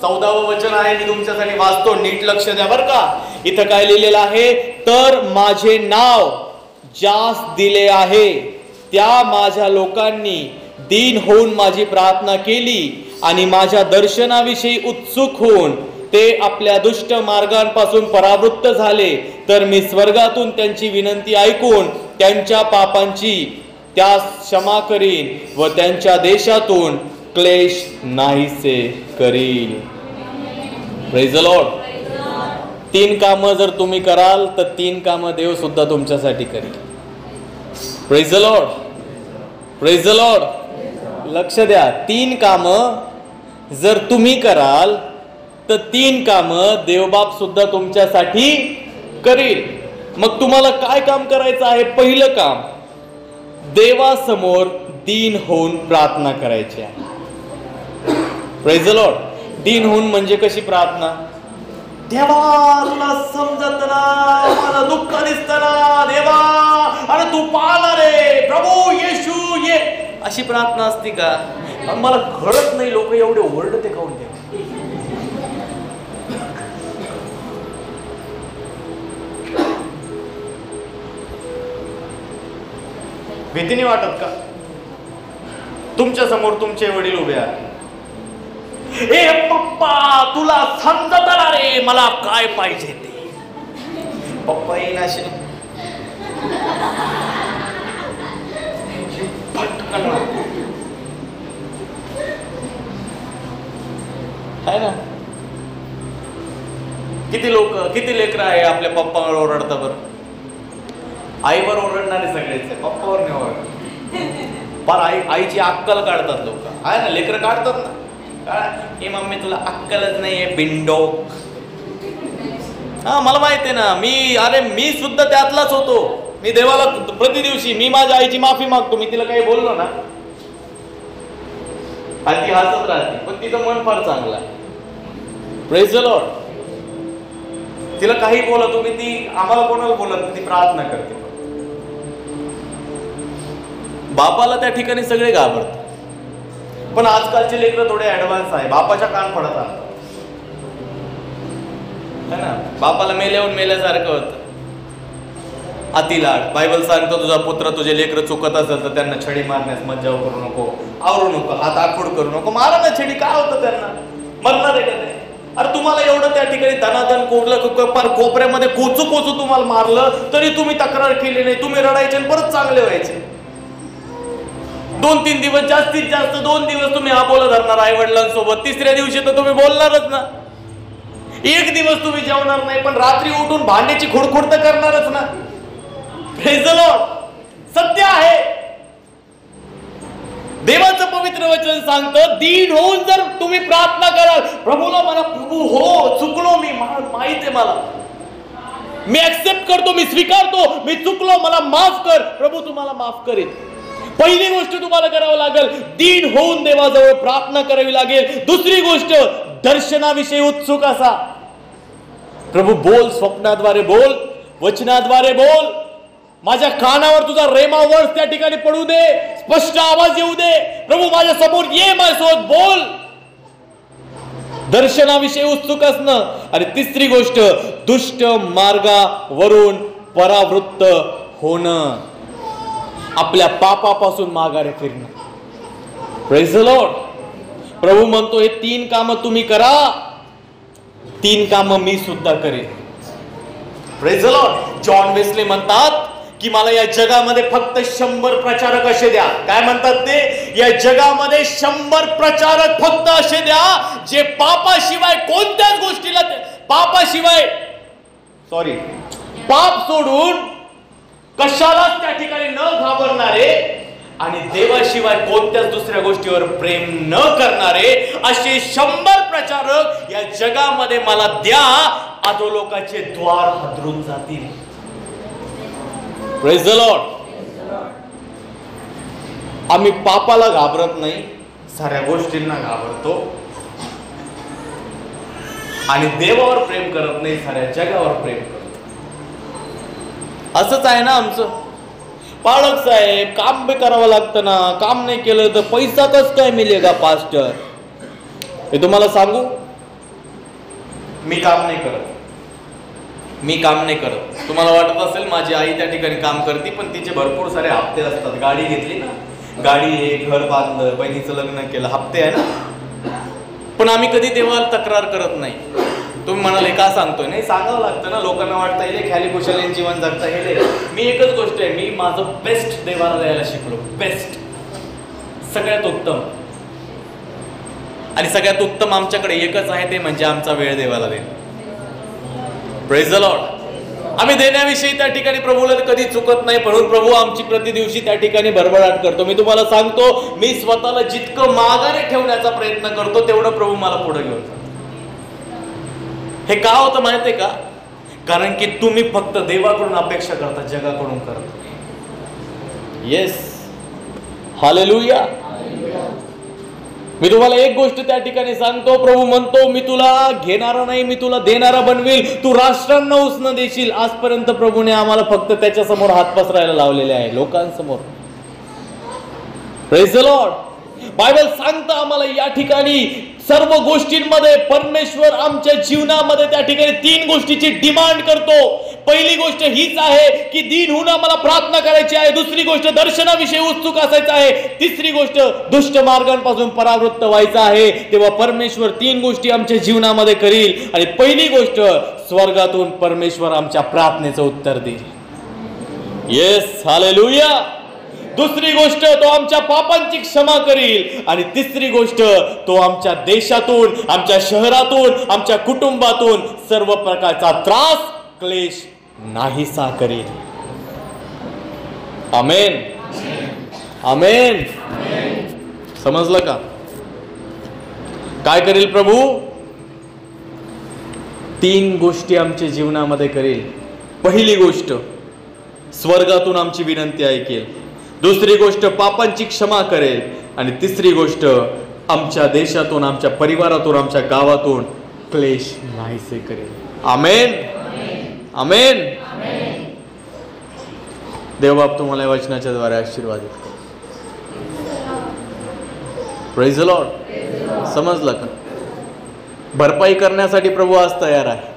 14वं वचन आहे, मी तुमच्यासाठी वाचतो, नीट लक्ष द्या बरं का. इथं काय लिहिलेलं आहे, तर माझे नाव ज्यास दिले आहे त्या माझ्या लोकांनी दीन होऊन माझी प्रार्थना केली आणि माझ्या दर्शनाविषयी उत्सुक होऊन ते आपल्या दुष्ट मार्गांपासून परावृत्त झाले, तर मी स्वर्गातून त्यांची विनंती ऐकून त्यांच्या पापांची त्यास क्षमा करीन व त्यांच्या देशातून क्लेश नाहीसे करीन. Praise the Lord. 3 कामं जर तुम्ही कराल तर 3 कामं देव सुद्धा तुमच्यासाठी करेल. Praise the Lord. Praise the Lord. लक्ष द्या. 3 कामं जर तुम्ही कराल तर 3 कामं देवबाप सुद्धा तुमच्यासाठी करेल. मग तुम्हाला काय काम करायचं आहे? पहिलं काम, देवासमोर दीन होऊन प्रार्थना करायची आहे. Praise the Lord. दीन होऊन म्हणजे कशी प्रार्थना? देवा तुला समजत ना, मला दुःख दिसत ना देवा, अरे तू पाहणार रे प्रभू येशू ये, अशी प्रार्थना असती का? मला कळत नाही लोक एवढे ओरडते काऊन देवा. भीतीने वाटत का? तुमच्या समोर तुमचे वडील उभे आहेत. ए पप्पा तुला समजत ना रे मला काय पाहिजे ते. पप्पा येईन असे आहे ना. किती लेकरं आहे आपल्या पप्पावर ओरडता बरं. आईवर ओरडणारे सगळेच, पप्पावर नाही ओरडत. पर आईची अक्कल काढतात लोक, आहे ना. लेकरं काढतात ना, हे मम्मी तुला अक्कलच नाहीये बिंडो. मला माहिती आहे ना. मी सुद्धा त्यातलाच होतो. मी देवाला प्रतिदिवशी मी माझ्या आईची माफी मागतो. मी तिला काही बोललो ना आणि ती हसत राहते, पण तिचं मन फार चांगलं आहे. Praise the Lord. तिला काही बोला तुम्ही, ती आम्हाला कोणाला बोलत नाही, ती प्रार्थना करते. बापाला त्या ठिकाणी सगळे घाबरतात, पण आजकालचे लेकरं थोडे ऍडव्हान्स आहे. बापाच्या कान पडत आहे ना. बापाला मेल्यासारखं होतं. अतिलाड. बायबल सांगतो तुझा पुत्र तुझे लेकरं चुकत असेल तर त्यांना छडी मारण्यास मज्जाव करू नको, आवरू नको, हात आखूड करू नको. मारा ना छडी. काय होतं त्यांना? मरणार आहे का ते? अरे तुम्हाला एवढं त्या ठिकाणी धनाधन कोरलं, पार कोपऱ्यामध्ये कोचू तुम्हाला मारलं तरी तुम्ही तक्रार केली नाही. तुम्ही रडायचे आणि परत चांगले व्हायचे. 2-3 दिवस, जास्तीत जास्त 2 दिवस तुम्ही हा बोला धरणार आई वडिलांसोबत. 3ऱ्या दिवशी तर तुम्ही बोलणारच ना. 1 दिवस तुम्ही जेवणार नाही, पण रात्री उठून भांड्याची खुडखुड तर करणारच ना. Praise the Lord. सत्य आहे. देवाचं पवित्र वचन सांगतं, दीन होऊन जर तुम्ही प्रार्थना कराल, प्रभूला म्हणा, प्रभू हो चुकलो मी, माहित आहे मला, मी ऍक्सेप्ट करतो, मी स्वीकारतो, मी चुकलो, मला माफ कर. प्रभू तुम्हाला माफ करेल. पहिली गोष्ट तुम्हाला करावं लागेल, दीन होऊन देवाजवळ प्रार्थना करावी लागेल. दुसरी गोष्ट, दर्शनाविषयी उत्सुक असा. प्रभू बोल, स्वप्नाद्वारे बोल, वचनाद्वारे बोल. माझ्या कानावर तुझा रेमा वर्ष त्या ठिकाणी पडू दे, स्पष्ट आवाज येऊ दे. प्रभू माझ्या समोर ये, माझ्यासोबत बोल. दर्शनाविषयी उत्सुक असणं. आणि तिसरी गोष्ट, दुष्ट मार्गावरून परावृत्त होणं, आपल्या पापापासून माघारी फिरणं. Praise the Lord. प्रभू म्हणतो हे 3 कामं तुम्ही करा, 3 कामं मी सुद्धा करेन. Praise the Lord. John Wesley म्हणतात की मला या जगामध्ये फक्त 100 प्रचारक असे द्या. काय म्हणतात ते? या जगामध्ये 100 प्रचारक फक्त असे द्या जे पापाशिवाय कोणत्याच गोष्टीला, पाप सोडून कशालाच त्या ठिकाणी न घाबरणारे आणि देवाशिवाय कोणत्याच दुसऱ्या गोष्टीवर प्रेम न करणारे असे 100 प्रचारक या जगामध्ये मला द्या. अधोलोकाचे द्वार हादरून जातील. Praise the Lord. आम्ही पापाला घाबरत नाही, साऱ्या गोष्टींना घाबरतो आणि देवावर प्रेम करत नाही, साऱ्या जगावर प्रेम करतो. असंच आहे ना आमचं. पालक साहेब काम भी करावं लागतं ना, काम नाही केलं तर पैसा कस काय मिळेगा पास्टर? हे तुम्हाला सांगू, मी काम नाही करत. तुम्हाला वाटत असेल माझी आई त्या ठिकाणी काम करते, पण तिचे भरपूर सारे हप्ते असतात. गाडी घेतली ना, गाडी आहे, घर बांधलं, बहिणीचं लग्न केलं, हप्ते आहे ना. पण आम्ही कधी देवाला तक्रार करत नाही. तुम्ही म्हणाले का सांगतोय? नाही, सांगावं लागतं ना. लोकांना वाटतं हे खाली कुशाले जीवन जगता हे. मी एकच गोष्ट आहे, मी माझं बेस्ट देवाला द्यायला शिकलो. बेस्ट, सगळ्यात उत्तम. आणि सगळ्यात उत्तम आमच्याकडे एकच आहे, ते म्हणजे आमचा वेळ देवाला देणं. Praise the Lord. आम्ही देण्याविषयी त्या ठिकाणी प्रभूला कधी चुकत नाही, म्हणून प्रभू आमची प्रतिदिवशी त्या ठिकाणी भरभराट करतो. मी तुम्हाला सांगतो, मी स्वतःला जितकं माघारी ठेवण्याचा प्रयत्न करतो तेवढं प्रभू मला पुढे घेऊन जातो. हे का होतं माहितीये का? कारण की तुम्ही फक्त देवाकडून अपेक्षा करता, जगाकडून करता. Yes, hallelujah. मी तुम्हाला एक गोष्ट त्या ठिकाणी सांगतो, प्रभू म्हणतो मी तुला घेणारा नाही, मी तुला देणारा बनवेल, तू राष्ट्रांना उसनं देशील. आजपर्यंत प्रभूने आम्हाला फक्त त्याच्या समोर हात पसरायला लावलेले आहे, लोकांसमोर. Praise the Lord. बायबल सांगतं आम्हाला या ठिकाणी सर्व गोष्टींमध्ये परमेश्वर आमच्या जीवनामध्ये त्या ठिकाणी 3 गोष्टीची डिमांड करतो. पहिली गोष्ट हीच आहे की दिन होऊन आम्हाला प्रार्थना करायची आहे. दुसरी गोष्ट दर्शनाविषयी उत्सुक असायचं आहे. तिसरी गोष्ट दुष्ट मार्गांपासून परावृत्त व्हायचं आहे. तेव्हा परमेश्वर 3 गोष्टी आमच्या जीवनामध्ये करील. आणि पहिली गोष्ट, स्वर्गातून परमेश्वर आमच्या प्रार्थनेचं उत्तर देईल. Yes, hallelujah. दुसरी गोष्ट, तो आमच्या पापांची क्षमा करील. आणि तिसरी गोष्ट, तो आमच्या देशातून, आमच्या शहरातून, आमच्या कुटुंबातून सर्व प्रकारचा त्रास, क्लेश नाहीसा करील. आमेन, आमेन. समजलं का? काय करील प्रभू? 3 गोष्टी आमच्या जीवनामध्ये करेल. पहिली गोष्ट, स्वर्गातून आमची विनंती ऐकेल. दुसरी गोष्ट, पापांची क्षमा करेल. आणि तिसरी गोष्ट, आमच्या देशातून, आमच्या परिवारातून, आमच्या गावातून क्लेश नाहीसे करेल. आमेन, आमेन. देवबाप तुम्हाला वचनाच्या द्वारे आशीर्वाद देतो. Praise the Lord. समजलं का? भरपाई करण्यासाठी प्रभू आज तयार आहे.